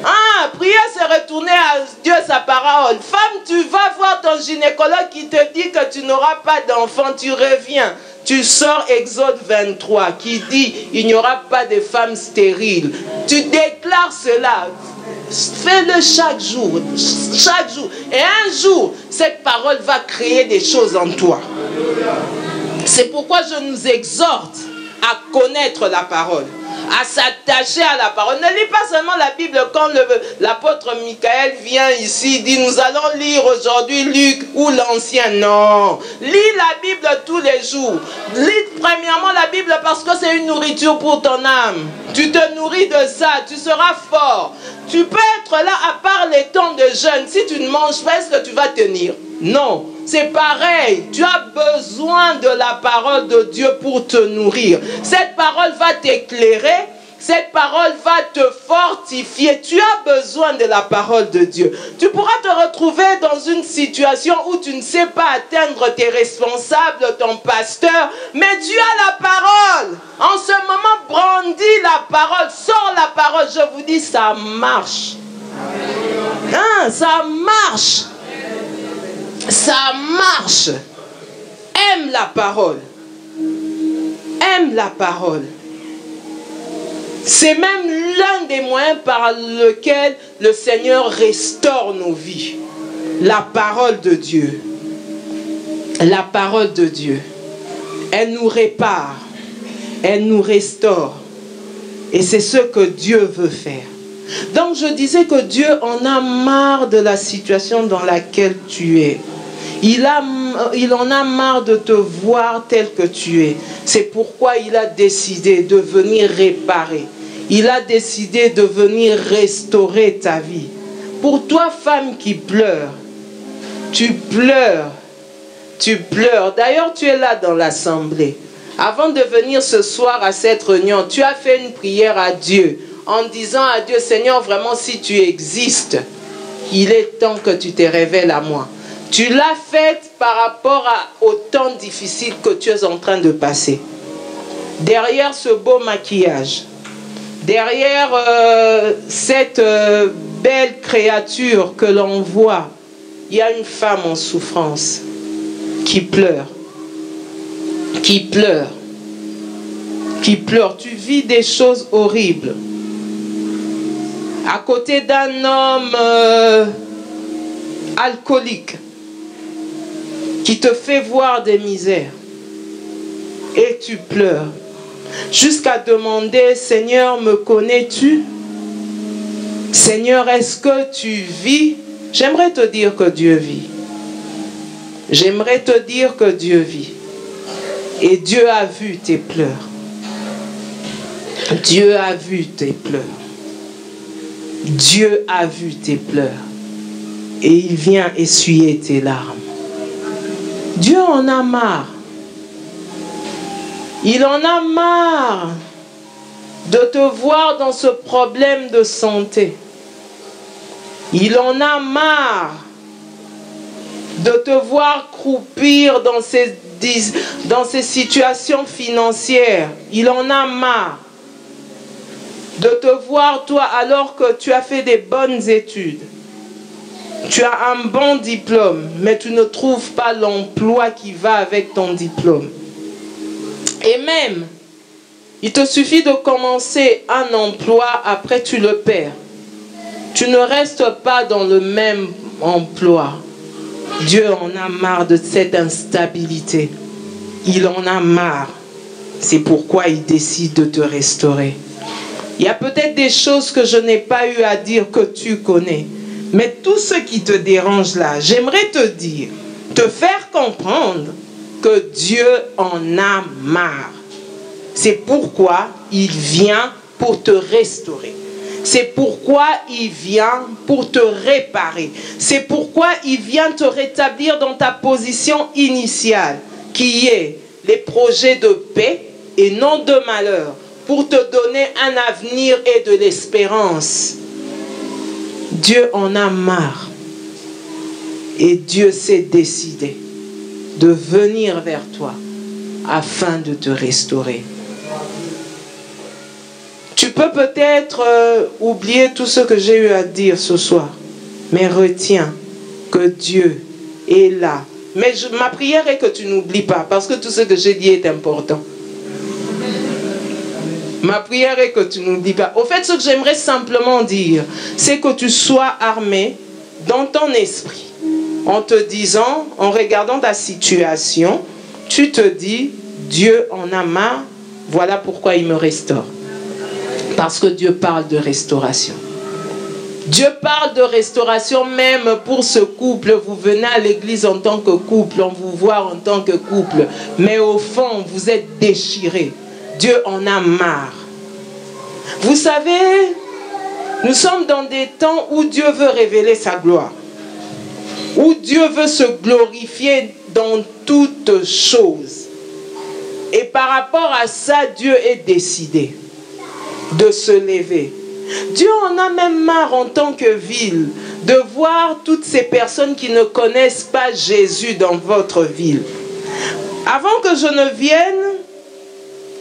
Ah, prier c'est retourner à Dieu sa parole. Femme, tu vas voir ton gynécologue qui te dit que tu n'auras pas d'enfant, tu reviens. Tu sors Exode 23 qui dit il n'y aura pas de femme stérile. Tu déclares cela. Fais-le chaque jour. Chaque jour. Et un jour, cette parole va créer des choses en toi. C'est pourquoi je nous exhorte à connaître la parole, à s'attacher à la parole. Ne lis pas seulement la Bible quand l'apôtre Michael vient ici, dit nous allons lire aujourd'hui Luc ou l'Ancien. Non, lis la Bible tous les jours. Lis premièrement la Bible parce que c'est une nourriture pour ton âme. Tu te nourris de ça, tu seras fort. Tu peux être là à part les temps de jeûne. Si tu ne manges pas, est-ce que tu vas tenir? Non, c'est pareil. Tu as besoin de la parole de Dieu pour te nourrir. Cette parole va t'éclairer. Cette parole va te fortifier. Tu as besoin de la parole de Dieu. Tu pourras te retrouver dans une situation où tu ne sais pas atteindre tes responsables, ton pasteur, mais Dieu a la parole. En ce moment, brandis la parole, sors la parole. Je vous dis, ça marche. Hein, ça marche. Ça marche. Aime la parole. Aime la parole. C'est même l'un des moyens par lequel le Seigneur restaure nos vies. La parole de Dieu. La parole de Dieu. Elle nous répare. Elle nous restaure. Et c'est ce que Dieu veut faire. Donc je disais que Dieu en a marre de la situation dans laquelle tu es. Il en a marre de te voir tel que tu es. C'est pourquoi il a décidé de venir réparer. Il a décidé de venir restaurer ta vie. Pour toi, femme qui pleure, tu pleures. Tu pleures. D'ailleurs, tu es là dans l'assemblée. Avant de venir ce soir à cette réunion, tu as fait une prière à Dieu en disant à Dieu, Seigneur, vraiment, si tu existes, il est temps que tu te révèles à moi. Tu l'as faite par rapport au temps difficile que tu es en train de passer. Derrière ce beau maquillage, derrière cette belle créature que l'on voit, il y a une femme en souffrance qui pleure. Qui pleure. Qui pleure. Tu vis des choses horribles. À côté d'un homme alcoolique qui te fait voir des misères. Et tu pleures. Jusqu'à demander, Seigneur, me connais-tu? Seigneur, est-ce que tu vis? J'aimerais te dire que Dieu vit. J'aimerais te dire que Dieu vit. Et Dieu a vu tes pleurs. Dieu a vu tes pleurs. Dieu a vu tes pleurs. Et il vient essuyer tes larmes. Dieu en a marre. Il en a marre de te voir dans ce problème de santé. Il en a marre de te voir croupir dans ces situations financières. Il en a marre de te voir, toi, alors que tu as fait des bonnes études. Tu as un bon diplôme, mais tu ne trouves pas l'emploi qui va avec ton diplôme. Et même, il te suffit de commencer un emploi, après tu le perds. Tu ne restes pas dans le même emploi. Dieu en a marre de cette instabilité. Il en a marre. C'est pourquoi il décide de te restaurer. Il y a peut-être des choses que je n'ai pas eu à dire que tu connais. Mais tout ce qui te dérange là, j'aimerais te dire, te faire comprendre que Dieu en a marre. C'est pourquoi il vient pour te restaurer. C'est pourquoi il vient pour te réparer. C'est pourquoi il vient te rétablir dans ta position initiale, qui est les projets de paix et non de malheur, pour te donner un avenir et de l'espérance. Dieu en a marre. Et Dieu s'est décidé de venir vers toi afin de te restaurer. Tu peux peut-être oublier tout ce que j'ai eu à dire ce soir, mais retiens que Dieu est là. Mais ma prière est que tu n'oublies pas, parce que tout ce que j'ai dit est important. Ma prière est que tu n'oublies pas. Au fait, ce que j'aimerais simplement dire, c'est que tu sois armé dans ton esprit. En te disant, en regardant ta situation, tu te dis, Dieu en a marre, voilà pourquoi il me restaure. Parce que Dieu parle de restauration. Dieu parle de restauration même pour ce couple. Vous venez à l'église en tant que couple, on vous voit en tant que couple. Mais au fond, vous êtes déchirés. Dieu en a marre. Vous savez, nous sommes dans des temps où Dieu veut révéler sa gloire. Où Dieu veut se glorifier dans toutes choses. Et par rapport à ça, Dieu est décidé de se lever. Dieu en a même marre en tant que ville de voir toutes ces personnes qui ne connaissent pas Jésus dans votre ville. Avant que je ne vienne,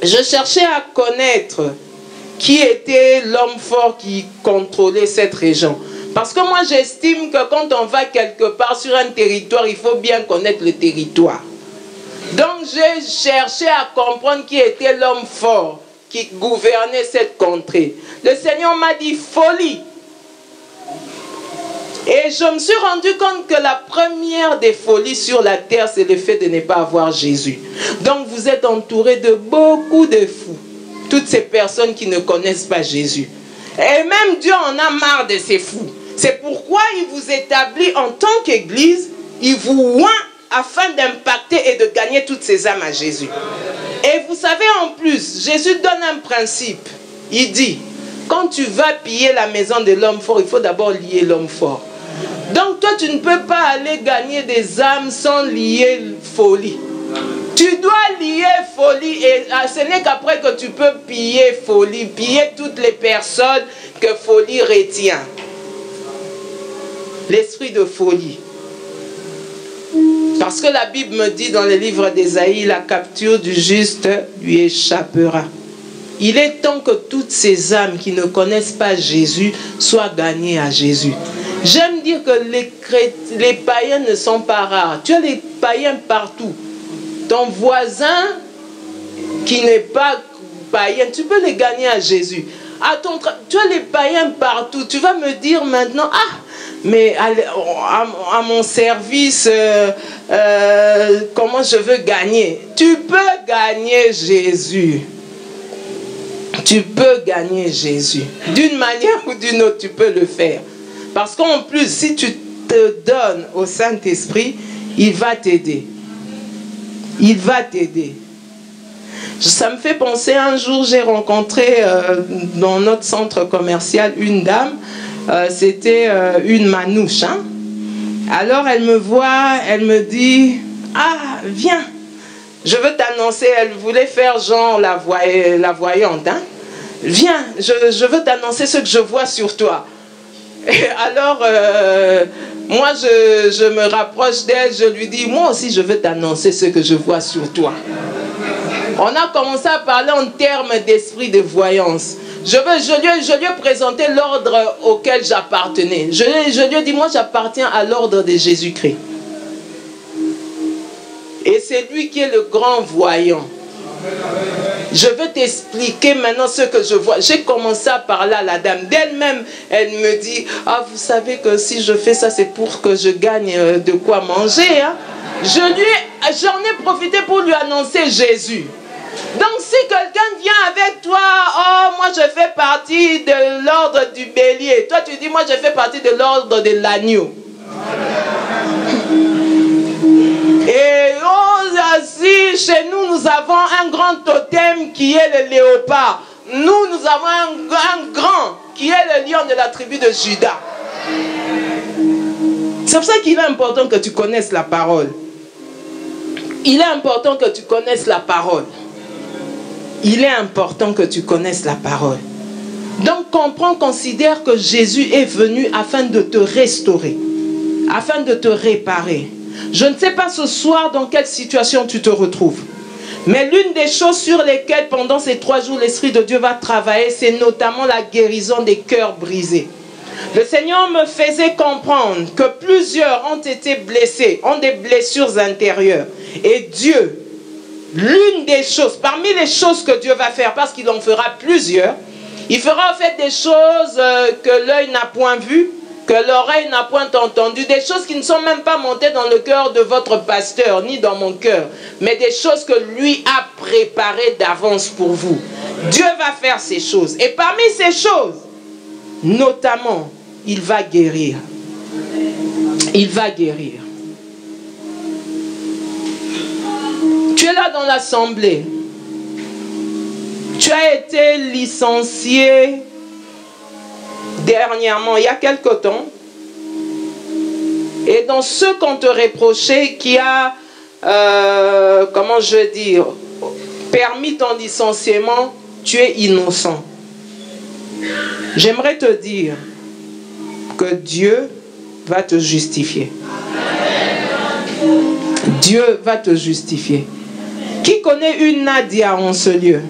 je cherchais à connaître qui était l'homme fort qui contrôlait cette région. Parce que moi j'estime que quand on va quelque part sur un territoire, il faut bien connaître le territoire. Donc j'ai cherché à comprendre qui était l'homme fort qui gouvernait cette contrée. Le Seigneur m'a dit folie. Et je me suis rendu compte que la première des folies sur la terre, c'est le fait de ne pas avoir Jésus. Donc vous êtes entouré de beaucoup de fous. Toutes ces personnes qui ne connaissent pas Jésus. Et même Dieu en a marre de ces fous. C'est pourquoi il vous établit en tant qu'église, il vous oint afin d'impacter et de gagner toutes ces âmes à Jésus. Et vous savez en plus, Jésus donne un principe. Il dit, quand tu vas piller la maison de l'homme fort, il faut d'abord lier l'homme fort. Donc toi, tu ne peux pas aller gagner des âmes sans lier folie. Tu dois lier folie et ce n'est qu'après que tu peux piller folie, piller toutes les personnes que folie retient. L'esprit de folie. Parce que la Bible me dit dans le livre d'Ésaïe, la capture du juste lui échappera. Il est temps que toutes ces âmes qui ne connaissent pas Jésus soient gagnées à Jésus. J'aime dire que les païens ne sont pas rares. Tu as les païens partout. Ton voisin qui n'est pas païen, tu peux les gagner à Jésus. Tu as les païens partout. Tu vas me dire maintenant, ah, mais à mon service, comment je veux gagner? Tu peux gagner Jésus. Tu peux gagner Jésus. D'une manière ou d'une autre, tu peux le faire. Parce qu'en plus, si tu te donnes au Saint-Esprit, il va t'aider. Il va t'aider. Ça me fait penser, un jour, j'ai rencontré dans notre centre commercial une dame. C'était une manouche. Hein? Alors, elle me voit, elle me dit, ah, viens, je veux t'annoncer. Elle voulait faire genre la voyante. Hein? Viens, je veux t'annoncer ce que je vois sur toi. Et alors, moi, je me rapproche d'elle, je lui dis, moi aussi, je veux t'annoncer ce que je vois sur toi. On a commencé à parler en termes d'esprit de voyance. Je lui ai présenté l'ordre auquel j'appartenais. Je lui ai dit, moi, j'appartiens à l'ordre de Jésus-Christ. Et c'est lui qui est le grand voyant. Je veux t'expliquer maintenant ce que je vois. J'ai commencé à parler à la dame. D'elle-même, elle me dit, ah, vous savez que si je fais ça, c'est pour que je gagne de quoi manger. Hein? J'en ai profité pour lui annoncer Jésus. Donc si quelqu'un vient avec toi, oh, moi je fais partie de l'ordre du bélier. Toi tu dis, moi je fais partie de l'ordre de l'agneau. Et oh, si chez nous, nous avons un grand totem qui est le léopard. Nous avons un grand qui est le lion de la tribu de Juda. C'est pour ça qu'il est important que tu connaisses la parole. Il est important que tu connaisses la parole. Il est important que tu connaisses la parole. Donc comprends, considère que Jésus est venu afin de te restaurer, afin de te réparer. Je ne sais pas ce soir dans quelle situation tu te retrouves. Mais l'une des choses sur lesquelles pendant ces 3 jours l'Esprit de Dieu va travailler, c'est notamment la guérison des cœurs brisés. Le Seigneur me faisait comprendre que plusieurs ont été blessés, ont des blessures intérieures. Et Dieu, l'une des choses, parmi les choses que Dieu va faire, parce qu'il en fera plusieurs, il fera en fait des choses que l'œil n'a point vues, que l'oreille n'a point entendu, des choses qui ne sont même pas montées dans le cœur de votre pasteur, ni dans mon cœur, mais des choses que lui a préparées d'avance pour vous. Dieu va faire ces choses. Et parmi ces choses, notamment, il va guérir. Il va guérir. Tu es là dans l'assemblée. Tu as été licencié dernièrement, il y a quelque temps. Et dans ce qu'on te reprochait, qui a, comment je dire, permis ton licenciement, tu es innocent. J'aimerais te dire que Dieu va te justifier. Dieu va te justifier. Qui connaît une Nadia en ce lieu?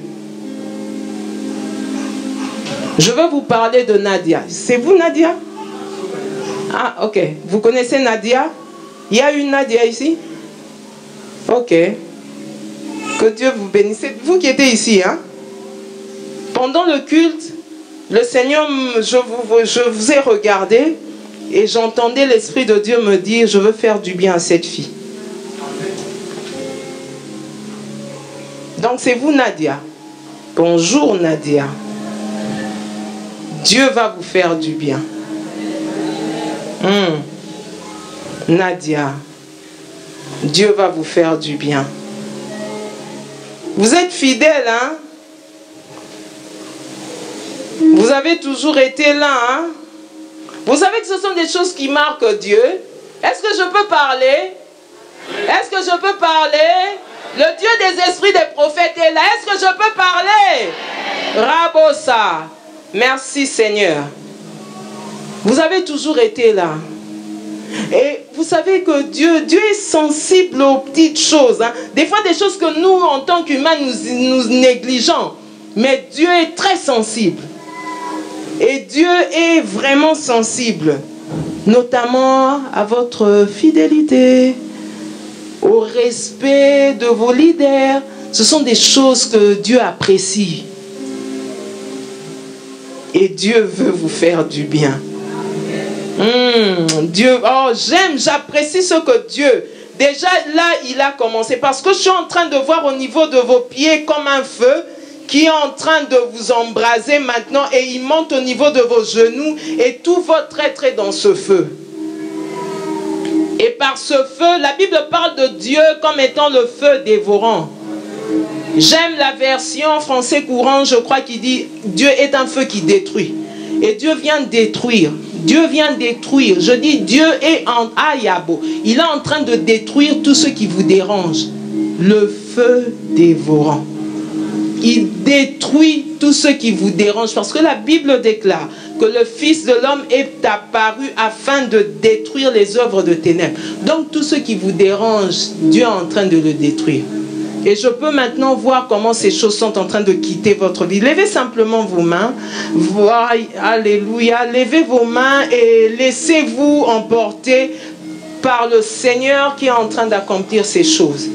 Je veux vous parler de Nadia. C'est vous, Nadia? Ah, ok. Vous connaissez Nadia? Il y a une Nadia ici? Ok. Que Dieu vous bénisse. C'est vous qui étiez ici, hein? Pendant le culte, le Seigneur, je vous ai regardé et j'entendais l'Esprit de Dieu me dire, je veux faire du bien à cette fille. Donc c'est vous, Nadia. Bonjour, Nadia. Dieu va vous faire du bien. Nadia, Dieu va vous faire du bien. Vous êtes fidèle, hein? Vous avez toujours été là, hein? Vous savez que ce sont des choses qui marquent Dieu. Est-ce que je peux parler? Est-ce que je peux parler? Le Dieu des esprits des prophètes est là. Est-ce que je peux parler? Rabosa. Merci Seigneur. Vous avez toujours été là. Et vous savez que Dieu est sensible aux petites choses. Hein. Des fois, des choses que nous, en tant qu'humains, nous négligeons. Mais Dieu est très sensible. Et Dieu est vraiment sensible. Notamment à votre fidélité, au respect de vos leaders. Ce sont des choses que Dieu apprécie. Et Dieu veut vous faire du bien. Dieu, oh j'apprécie ce que Dieu, déjà là il a commencé. Parce que je suis en train de voir au niveau de vos pieds comme un feu qui est en train de vous embraser maintenant. Et il monte au niveau de vos genoux et tout votre être est dans ce feu. Et par ce feu, la Bible parle de Dieu comme étant le feu dévorant. J'aime la version français courant, je crois, qui dit Dieu est un feu qui détruit. Et Dieu vient détruire. Dieu vient détruire. Je dis Dieu est en Ayabo. Il est en train de détruire tout ce qui vous dérange. Le feu dévorant. Il détruit tout ce qui vous dérange. Parce que la Bible déclare que le Fils de l'homme est apparu afin de détruire les œuvres de ténèbres. Donc tout ce qui vous dérange, Dieu est en train de le détruire. Et je peux maintenant voir comment ces choses sont en train de quitter votre vie. Levez simplement vos mains. Alléluia. Levez vos mains et laissez-vous emporter par le Seigneur qui est en train d'accomplir ces choses.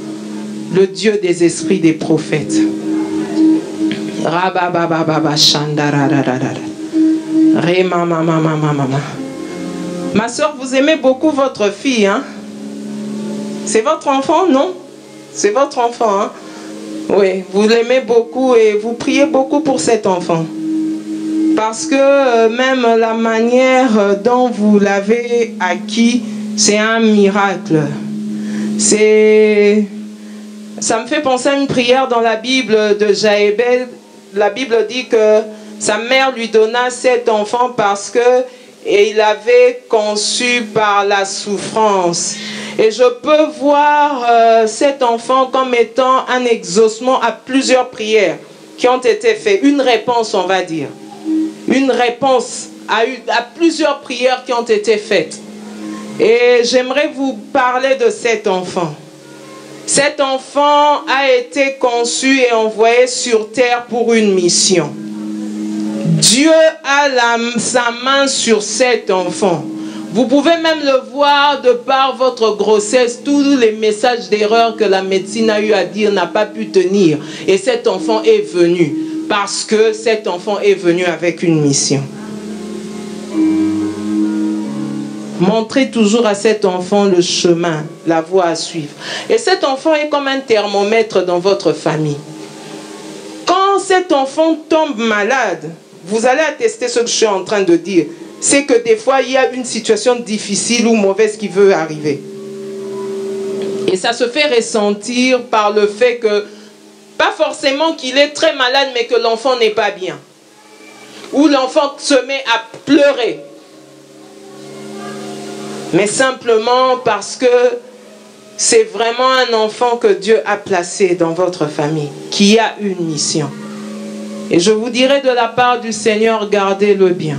Le Dieu des esprits des prophètes. Ma soeur, vous aimez beaucoup votre fille, hein? C'est votre enfant, non? C'est votre enfant, hein? Oui, vous l'aimez beaucoup et vous priez beaucoup pour cet enfant. Parce que même la manière dont vous l'avez acquis, c'est un miracle. Ça me fait penser à une prière dans la Bible de Jaébel. La Bible dit que sa mère lui donna cet enfant parce que il avait conçu par la souffrance. Et je peux voir cet enfant comme étant un exaucement à plusieurs prières qui ont été faites. Une réponse, on va dire. Une réponse à plusieurs prières qui ont été faites. Et j'aimerais vous parler de cet enfant. Cet enfant a été conçu et envoyé sur terre pour une mission. Dieu a sa main sur cet enfant. Vous pouvez même le voir de par votre grossesse. Tous les messages d'erreur que la médecine a eu à dire n'a pas pu tenir. Et cet enfant est venu. Parce que cet enfant est venu avec une mission. Montrez toujours à cet enfant le chemin, la voie à suivre. Et cet enfant est comme un thermomètre dans votre famille. Quand cet enfant tombe malade, vous allez attester ce que je suis en train de dire. C'est que des fois, il y a une situation difficile ou mauvaise qui veut arriver. Et ça se fait ressentir par le fait que, pas forcément qu'il est très malade, mais que l'enfant n'est pas bien. Ou l'enfant se met à pleurer. Mais simplement parce que c'est vraiment un enfant que Dieu a placé dans votre famille, qui a une mission. Et je vous dirai de la part du Seigneur, gardez-le bien.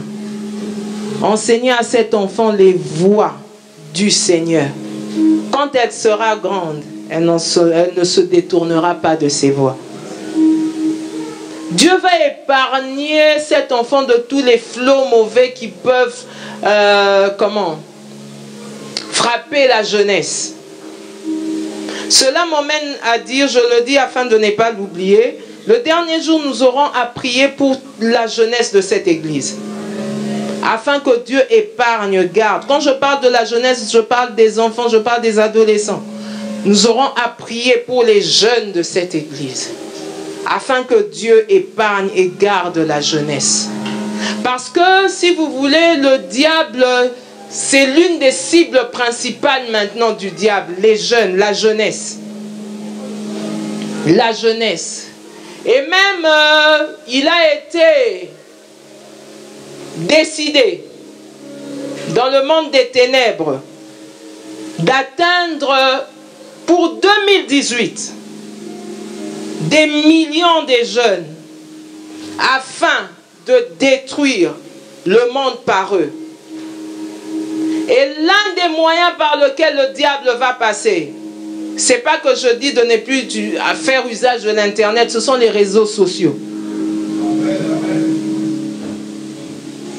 Enseignez à cet enfant les voies du Seigneur. Quand elle sera grande, elle ne se détournera pas de ses voies. Dieu va épargner cet enfant de tous les flots mauvais qui peuvent frapper la jeunesse. Cela m'emmène à dire, je le dis afin de ne pas l'oublier, le dernier jour nous aurons à prier pour la jeunesse de cette église. Afin que Dieu épargne, garde. Quand je parle de la jeunesse, je parle des enfants, je parle des adolescents. Nous aurons à prier pour les jeunes de cette église. Afin que Dieu épargne et garde la jeunesse. Parce que, si vous voulez, le diable, c'est l'une des cibles principales maintenant du diable. Les jeunes, la jeunesse. La jeunesse. Et même, il a été décidé dans le monde des ténèbres d'atteindre pour 2018 des millions de jeunes afin de détruire le monde par eux. Et l'un des moyens par lesquels le diable va passer, c'est pas que je dis de ne plus faire usage de l'internet, ce sont les réseaux sociaux.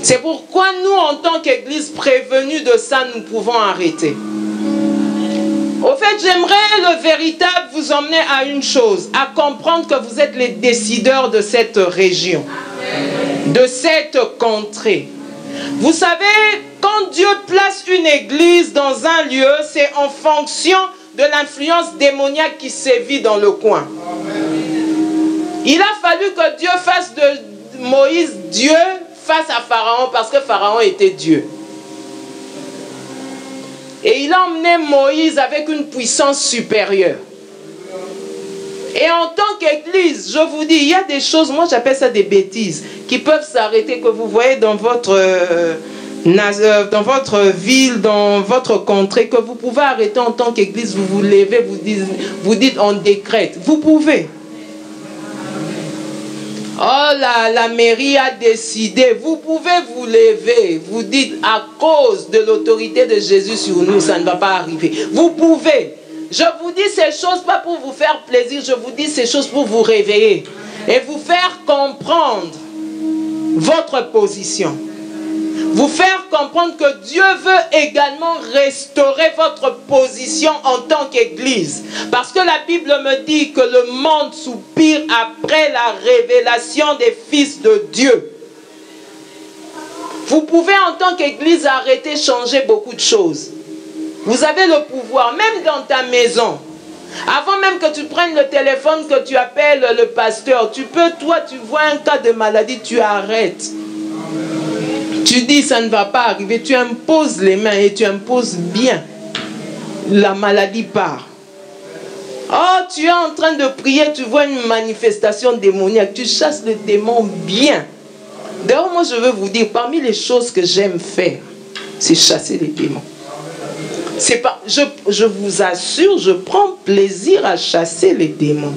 C'est pourquoi nous, en tant qu'Église prévenue de ça, nous pouvons arrêter. Au fait, j'aimerais le véritable vous emmener à une chose, à comprendre que vous êtes les décideurs de cette région, de cette contrée. Vous savez, quand Dieu place une église dans un lieu, c'est en fonction de l'influence démoniaque qui sévit dans le coin. Il a fallu que Dieu fasse de Moïse Dieu face à Pharaon parce que Pharaon était Dieu. Et il a emmené Moïse avec une puissance supérieure. Et en tant qu'église, je vous dis, il y a des choses, moi j'appelle ça des bêtises, qui peuvent s'arrêter, que vous voyez dans votre ville, dans votre contrée, que vous pouvez arrêter en tant qu'église, vous vous levez, vous dites on décrète. Vous pouvez. Oh, la mairie a décidé. Vous pouvez vous lever. Vous dites, à cause de l'autorité de Jésus sur nous, ça ne va pas arriver. Vous pouvez. Je vous dis ces choses pas pour vous faire plaisir. Je vous dis ces choses pour vous réveiller. Et vous faire comprendre votre position. Vous faire comprendre que Dieu veut également restaurer votre position en tant qu'Église. Parce que la Bible me dit que le monde soupire après la révélation des fils de Dieu. Vous pouvez en tant qu'Église arrêter, changer beaucoup de choses. Vous avez le pouvoir, même dans ta maison. Avant même que tu prennes le téléphone, que tu appelles le pasteur, tu peux, toi, tu vois un cas de maladie, tu arrêtes. Tu dis ça ne va pas arriver, tu imposes les mains et tu imposes bien. La maladie part. Oh, tu es en train de prier, tu vois une manifestation démoniaque, tu chasses le démon bien. D'ailleurs, moi je veux vous dire, parmi les choses que j'aime faire, c'est chasser les démons. C'est pas, je vous assure, je prends plaisir à chasser les démons.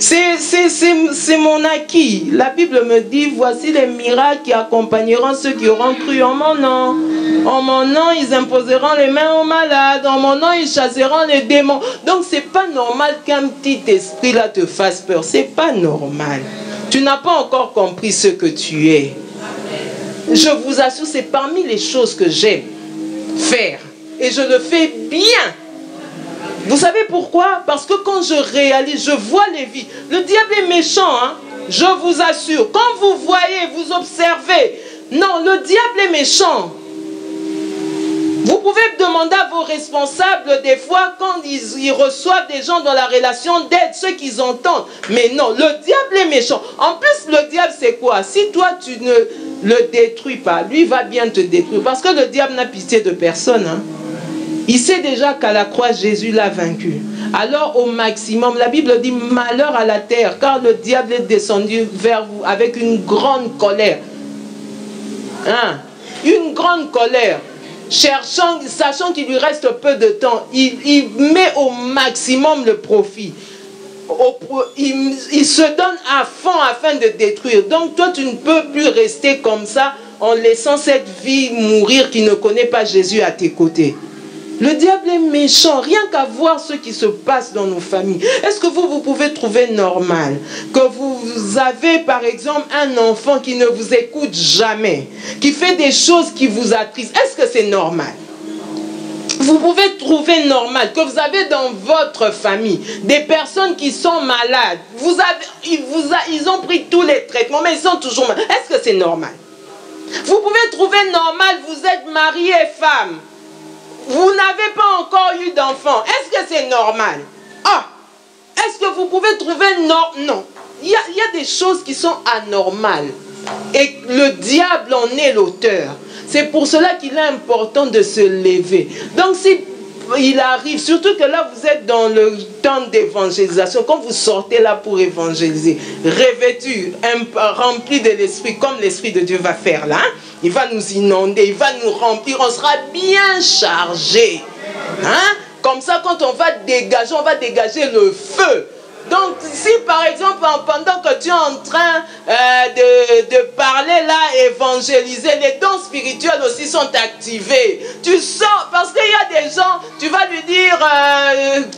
C'est mon acquis. La Bible me dit, voici les miracles qui accompagneront ceux qui auront cru en mon nom. En mon nom, ils imposeront les mains aux malades. En mon nom, ils chasseront les démons. Donc, c'est pas normal qu'un petit esprit là te fasse peur. C'est pas normal. Tu n'as pas encore compris ce que tu es. Je vous assure, c'est parmi les choses que j'aime faire. Et je le fais bien. Vous savez pourquoi? Parce que quand je réalise, je vois les vies. Le diable est méchant, hein? Je vous assure. Quand vous voyez, vous observez. Non, le diable est méchant. Vous Vous pouvez demander à vos responsables des fois quand ils reçoivent des gens dans la relation d'aide, ceux qu'ils entendent. Mais non, le diable est méchant. En plus, le diable, c'est quoi? Si toi, tu ne le détruis pas, lui va bien te détruire. Parce que le diable n'a pitié de personne. Hein. Il sait déjà qu'à la croix, Jésus l'a vaincu. Alors, au maximum, la Bible dit malheur à la terre, car le diable est descendu vers vous avec une grande colère. Hein? Une grande colère. Sachant qu'il lui reste peu de temps, il met au maximum le profit. Il se donne à fond afin de détruire. Donc toi, tu ne peux plus rester comme ça en laissant cette vie mourir qui ne connaît pas Jésus à tes côtés. Le diable est méchant, rien qu'à voir ce qui se passe dans nos familles. Est-ce que vous pouvez trouver normal que vous avez par exemple un enfant qui ne vous écoute jamais, qui fait des choses qui vous attristent? Est-ce que c'est normal? Vous pouvez trouver normal que vous avez dans votre famille des personnes qui sont malades. Ils ont pris tous les traitements, mais ils sont toujours malades. Est-ce que c'est normal? Vous pouvez trouver normal, vous êtes marié et femme. Vous n'avez pas encore eu d'enfant. Est-ce que c'est normal? Ah! Est-ce que vous pouvez trouver non. Il y a des choses qui sont anormales. Et le diable en est l'auteur. C'est pour cela qu'il est important de se lever. Donc si il arrive, surtout que là vous êtes dans le temps d'évangélisation, quand vous sortez là pour évangéliser, revêtu, rempli de l'esprit, comme l'esprit de Dieu va faire là, hein? Il va nous inonder, il va nous remplir, on sera bien chargé. Hein? Comme ça, quand on va dégager le feu. Donc, si par exemple, pendant que tu es en train de parler là, évangéliser, les dons spirituels aussi sont activés. Tu sens, parce qu'il y a des gens, tu vas lui dire,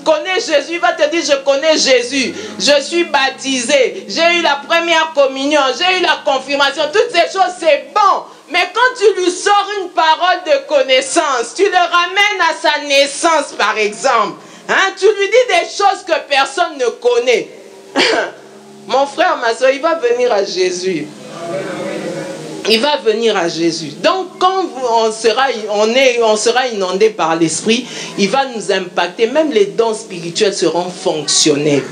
connais Jésus, il va te dire, je connais Jésus, je suis baptisé, j'ai eu la première communion, j'ai eu la confirmation, toutes ces choses, c'est bon. Mais quand tu lui sors une parole de connaissance, tu le ramènes à sa naissance, par exemple. Hein? Tu lui dis des choses que personne ne connaît. Mon frère, ma soeur, il va venir à Jésus. Il va venir à Jésus. Donc, quand on sera inondé par l'Esprit, il va nous impacter. Même les dons spirituels seront fonctionnels.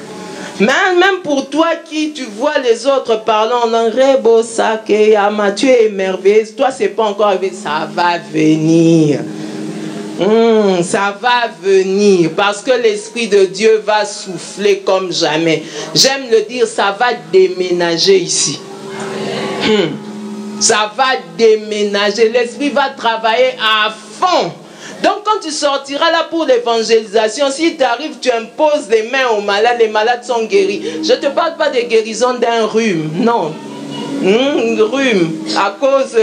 Même pour toi qui tu vois les autres parlant en anglais, tu es émerveillé, toi c'est pas encore arrivé, ça va venir. Ça va venir parce que l'Esprit de Dieu va souffler comme jamais. J'aime le dire, ça va déménager ici. Ça va déménager. L'Esprit va travailler à fond. Donc quand tu sortiras là pour l'évangélisation, si tu arrives, tu imposes les mains aux malades, les malades sont guéris. Je ne te parle pas de guérison d'un rhume, non. Rhume, à cause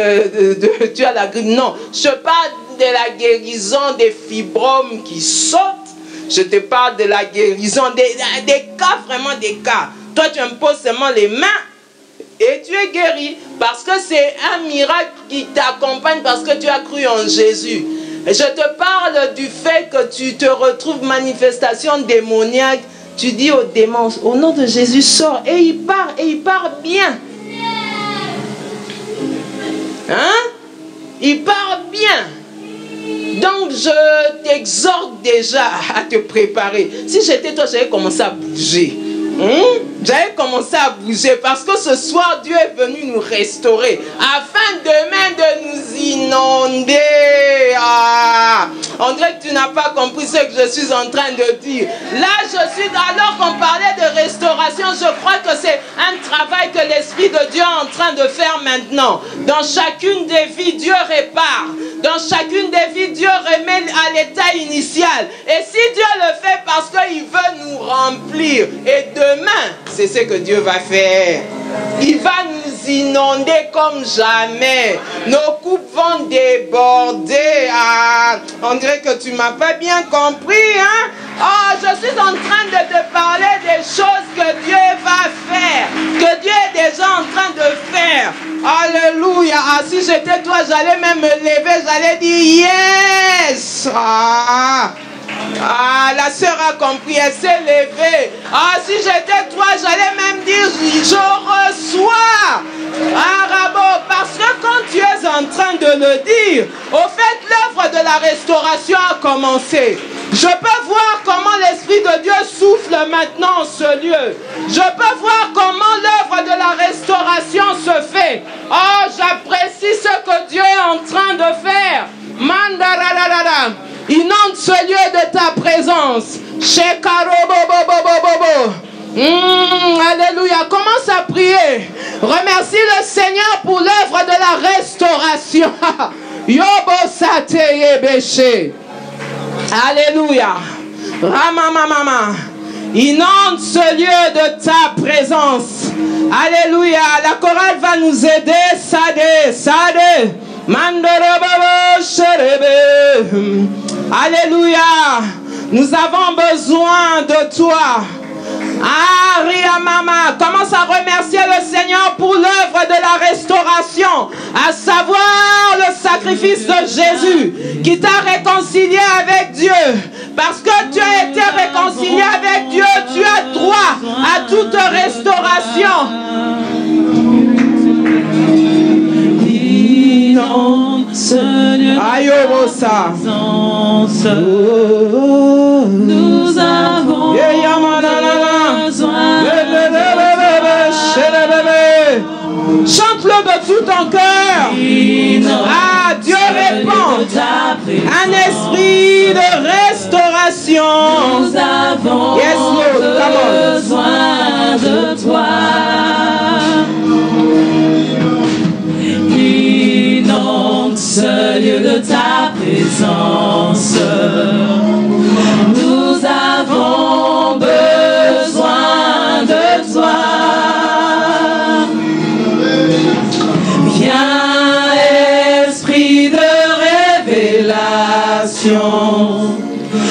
tu as la grippe, non. Je parle de la guérison des fibromes qui sautent. Je te parle de la guérison des cas, vraiment des cas. Toi tu imposes seulement les mains et tu es guéri. Parce que c'est un miracle qui t'accompagne parce que tu as cru en Jésus. Et je te parle du fait que tu te retrouves manifestation démoniaque. Tu dis aux démons, au nom de Jésus, sors. Et il part bien. Hein? Il part bien. Donc je t'exhorte déjà à te préparer. Si j'étais toi, j'allais commencer à bouger. J'allais commencer à bouger parce que ce soir, Dieu est venu nous restaurer afin demain de nous inonder. On dirait que tu n'as pas compris ce que je suis en train de dire. Là, alors qu'on parlait de restauration, je crois que c'est un travail que l'Esprit de Dieu est en train de faire maintenant. Dans chacune des vies, Dieu répare. Dans chacune des vies, Dieu remet à l'état initial. Et si Dieu le fait parce qu'il veut nous remplir, et demain, c'est ce que Dieu va faire. Il va nous inonder comme jamais. Nos coupes vont déborder. On dirait que tu ne m'as pas bien compris. Hein? Oh, je suis en train de te parler des choses que Dieu va faire. Que Dieu est déjà en train de faire. Alléluia. Si j'étais toi, j'allais même me lever. J'allais dire yes. Ah, la sœur a compris, elle s'est levée. Ah, si j'étais toi, j'allais même dire, je reçois. Ah, Rabo, parce que quand tu es en train de le dire, au fait, l'œuvre de la restauration a commencé. Je peux voir comment l'Esprit de Dieu souffle maintenant en ce lieu. Je peux voir comment l'œuvre de la restauration se fait. Oh, j'apprécie ce que Dieu est en train de faire. Mandarararara. Inonde ce lieu de ta présence. Alléluia. Commence à prier. Remercie le Seigneur pour l'œuvre de la restauration. Alléluia. Ramamamama. Inonde ce lieu de ta présence. Alléluia. La chorale va nous aider. Sade, sade. Alléluia. Nous avons besoin de toi. Ah, Ria Mama, commence à remercier le Seigneur pour l'œuvre de la restauration, à savoir le sacrifice de Jésus qui t'a réconcilié avec Dieu. Parce que tu as été réconcilié avec Dieu, tu as droit à toute restauration. Aïe, nous avons chante-le de tout ton cœur. Ah, Dieu répond. Un esprit de restauration. Nous avons besoin de toi. Inonde ce lieu de ta présence. Nous avons besoin de toi. Viens, esprit de révélation,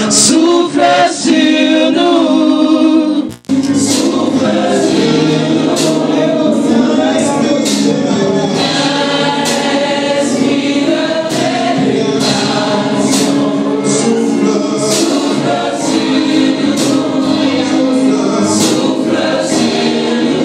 souffle sur nous. Souffle sur nous. Esprit de révélation, souffle sur nous. Souffle sur nous.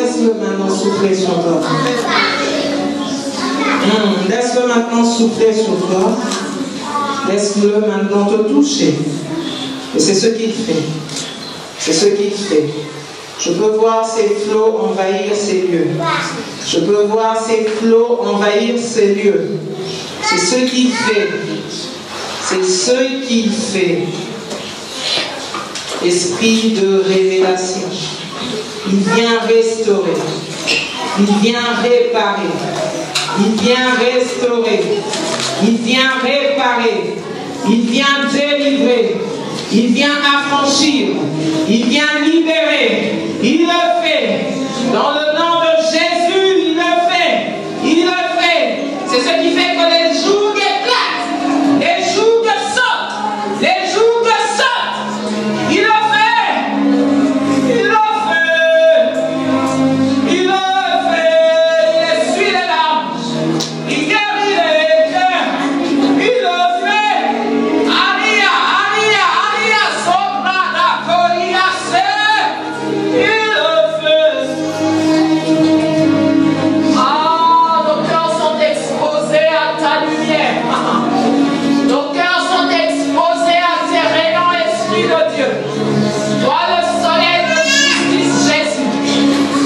laisse-le maintenant souffler sur toi. Laisse-le maintenant souffler sur toi. Laisse-le maintenant te toucher. Et c'est ce qu'il fait. C'est ce qu'il fait. Je peux voir ces flots envahir ces lieux. Je peux voir ces flots envahir ces lieux. C'est ce qu'il fait. C'est ce qu'il fait. Esprit de révélation. Il vient restaurer. Il vient réparer. Il vient restaurer. Il vient réparer. Il vient délivrer. Il vient affranchir. Il vient libérer. Il le fait. Dans le nom de Jésus, il le fait. Il le fait. C'est ce qui fait que les jougs éclatent. Les jougs sautent. Les jougs sautent. Il le fait. Il le fait. Il le fait. Il essuie les larmes. Il guérit les cœurs. Il le fait. Aria, aria, aria, sobra la coria, c'est. Il le fait. Ah, nos cœurs sont exposés à ta lumière. Nos cœurs sont exposés à tes rayons, Esprit de Dieu. Toi, le soleil de justice, Jésus.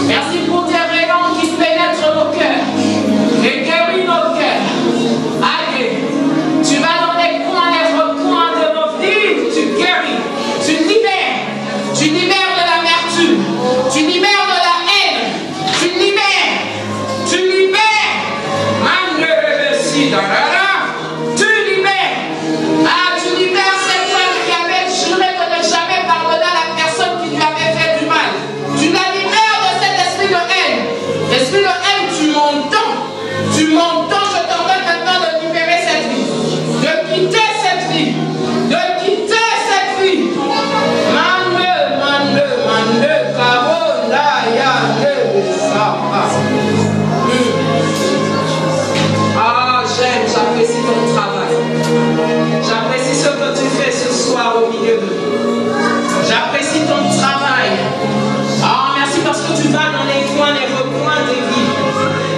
Merci pour tes rayons qui pénètrent nos cœurs et guérissent nos cœurs. Allez, tu vas dans les coins, les recoins de nos vies, tu guéris, tu libères de l'amertume, tu libères de la haine, tu libères. Tu libères. Ah, tu libères cette femme qui avait juré de ne jamais pardonner à la personne qui lui avait fait du mal. Tu la libères de cet esprit de haine. Esprit de haine, tu m'entends. Tu m'entends, je t'ordonne maintenant de libérer cette vie. De quitter cette vie. De quitter cette vie. Ah, j'apprécie ton travail. J'apprécie ce que tu fais ce soir au milieu de nous. J'apprécie ton travail. Ah, merci parce que tu vas dans les coins, les recoins des vies.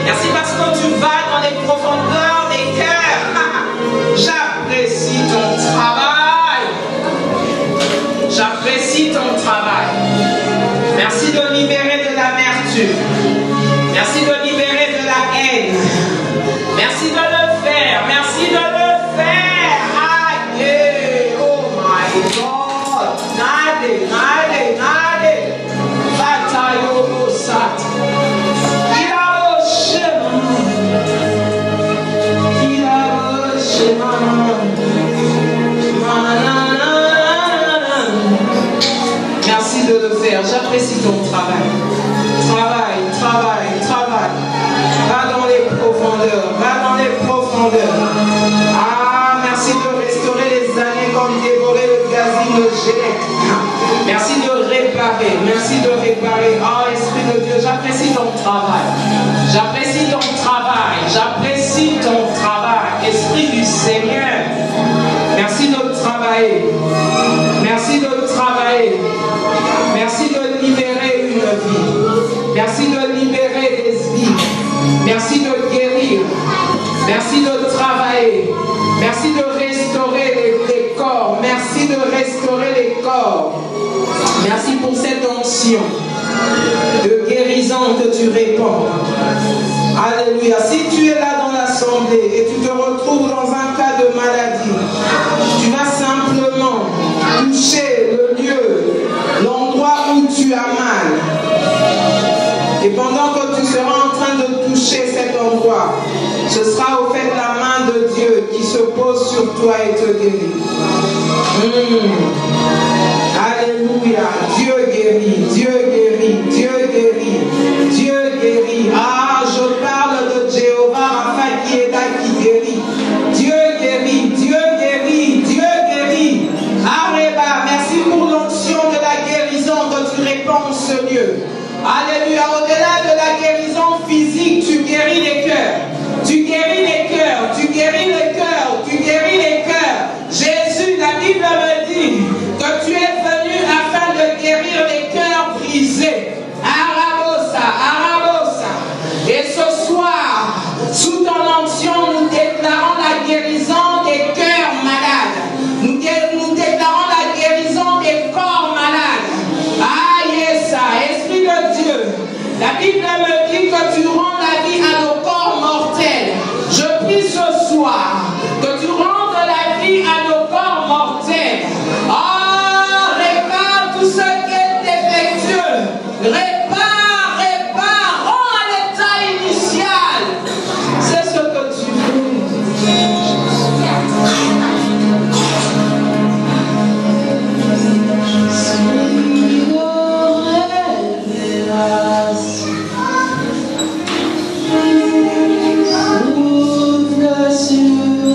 Merci parce que tu vas dans les profondeurs des cœurs. J'apprécie ton travail. J'apprécie ton travail. Merci de libérer de l'amertume. Merci de libérer de la haine. Merci de le faire. Merci de le faire. Aïe. Oh my God. Nade. Bataille au sat. Il a au chemin. Merci de le faire. J'apprécie ton travail. Travail. Va dans les profondeurs. Ah, merci de restaurer les années comme dévorer le gazimogène. Merci de réparer. Oh, Esprit de Dieu, j'apprécie ton travail. Esprit du Seigneur, merci de travailler. Merci de libérer une vie. Merci de libérer des vies. Merci de guérir. Merci de travailler. Merci de restaurer les corps. Merci de restaurer les corps. Merci pour cette onction de guérison que tu répands. Alléluia. Si tu es là dans l'assemblée et tu te retrouves dans un cas de maladie, tu vas simplement toucher le lieu, l'endroit où tu as mal. Et pendant que tu seras en train de toucher cet endroit, ce sera au fait la main de Dieu qui se pose sur toi et te guérit. Alléluia. Dieu guérit. Ah, je parle de Jéhovah Rapha qui est là, qui guérit. Dieu guérit. Arreba, merci pour l'onction de la guérison que tu répands en ce lieu. Alléluia. Au-delà de la guérison physique, tu guéris les cœurs. Jésus, la Bible me dit que tu es venu afin de guérir les cœurs brisés. Arabosa, me dis que tu rends la vie à nos corps mortels. Je prie ce soir que tu rendes la vie à nos corps mortels. Ah, répare tout ce qui est défectueux. Répare, rends à l'état initial. C'est ce que tu veux. Ouvre sur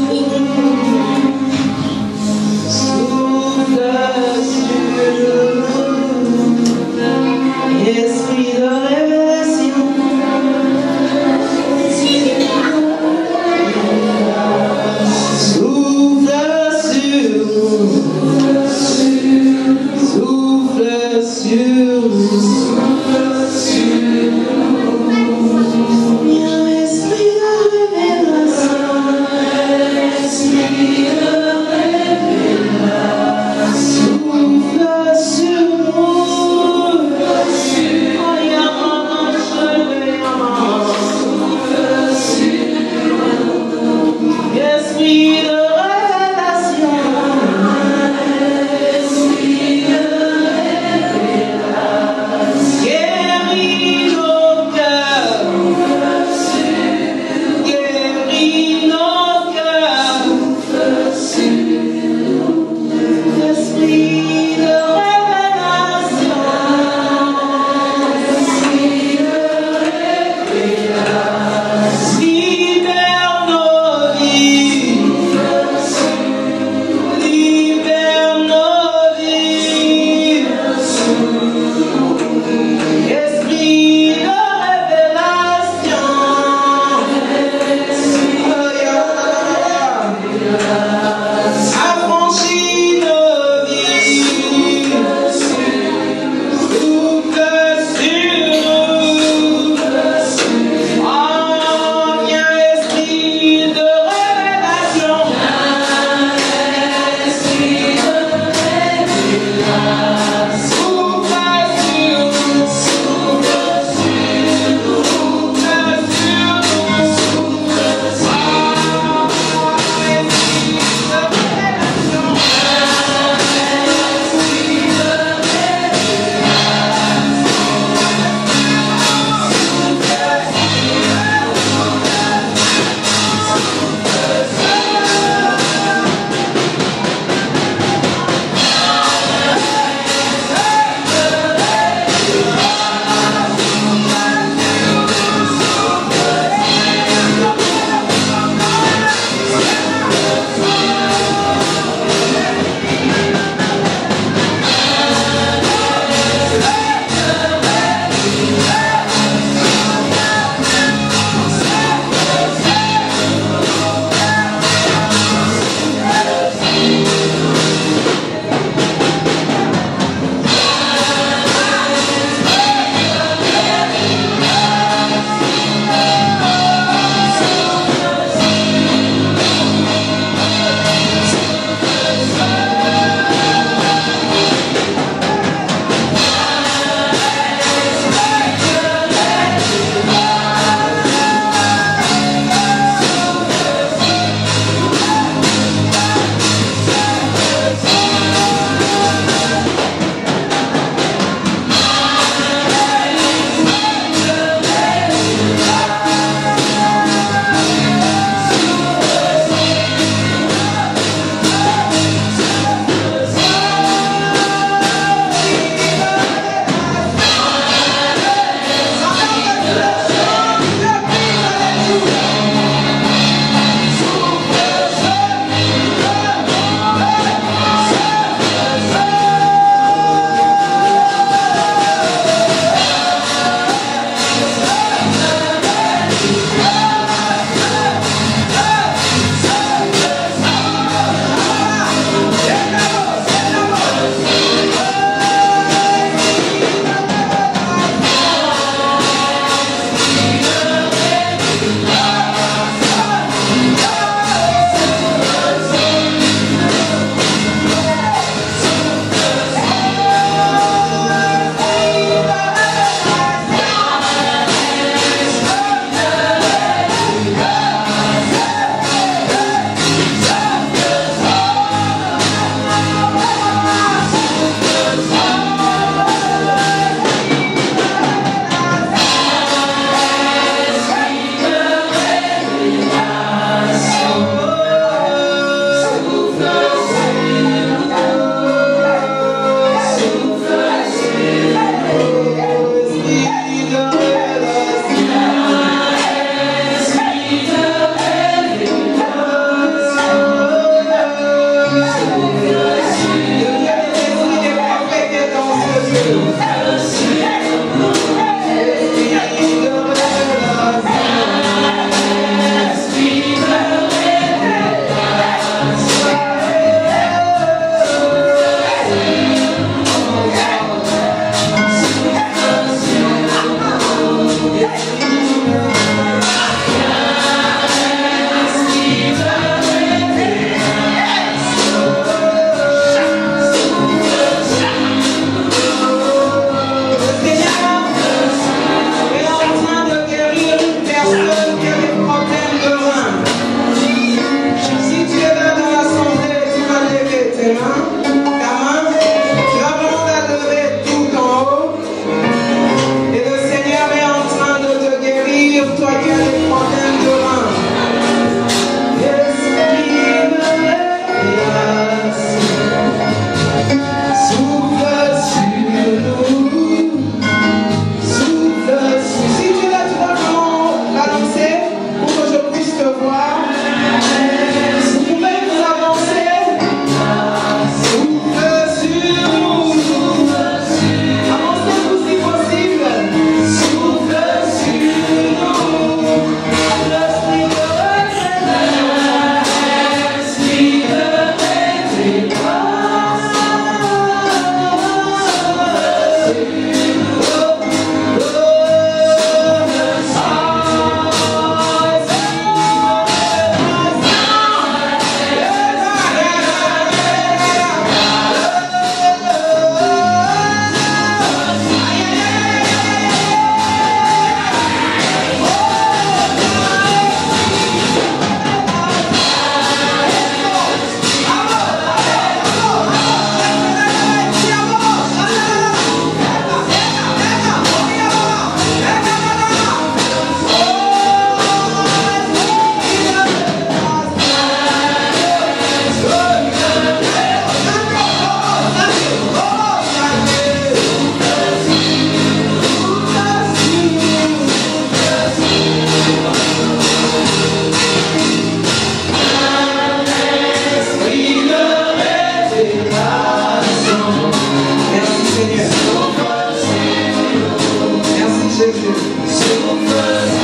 mon frère.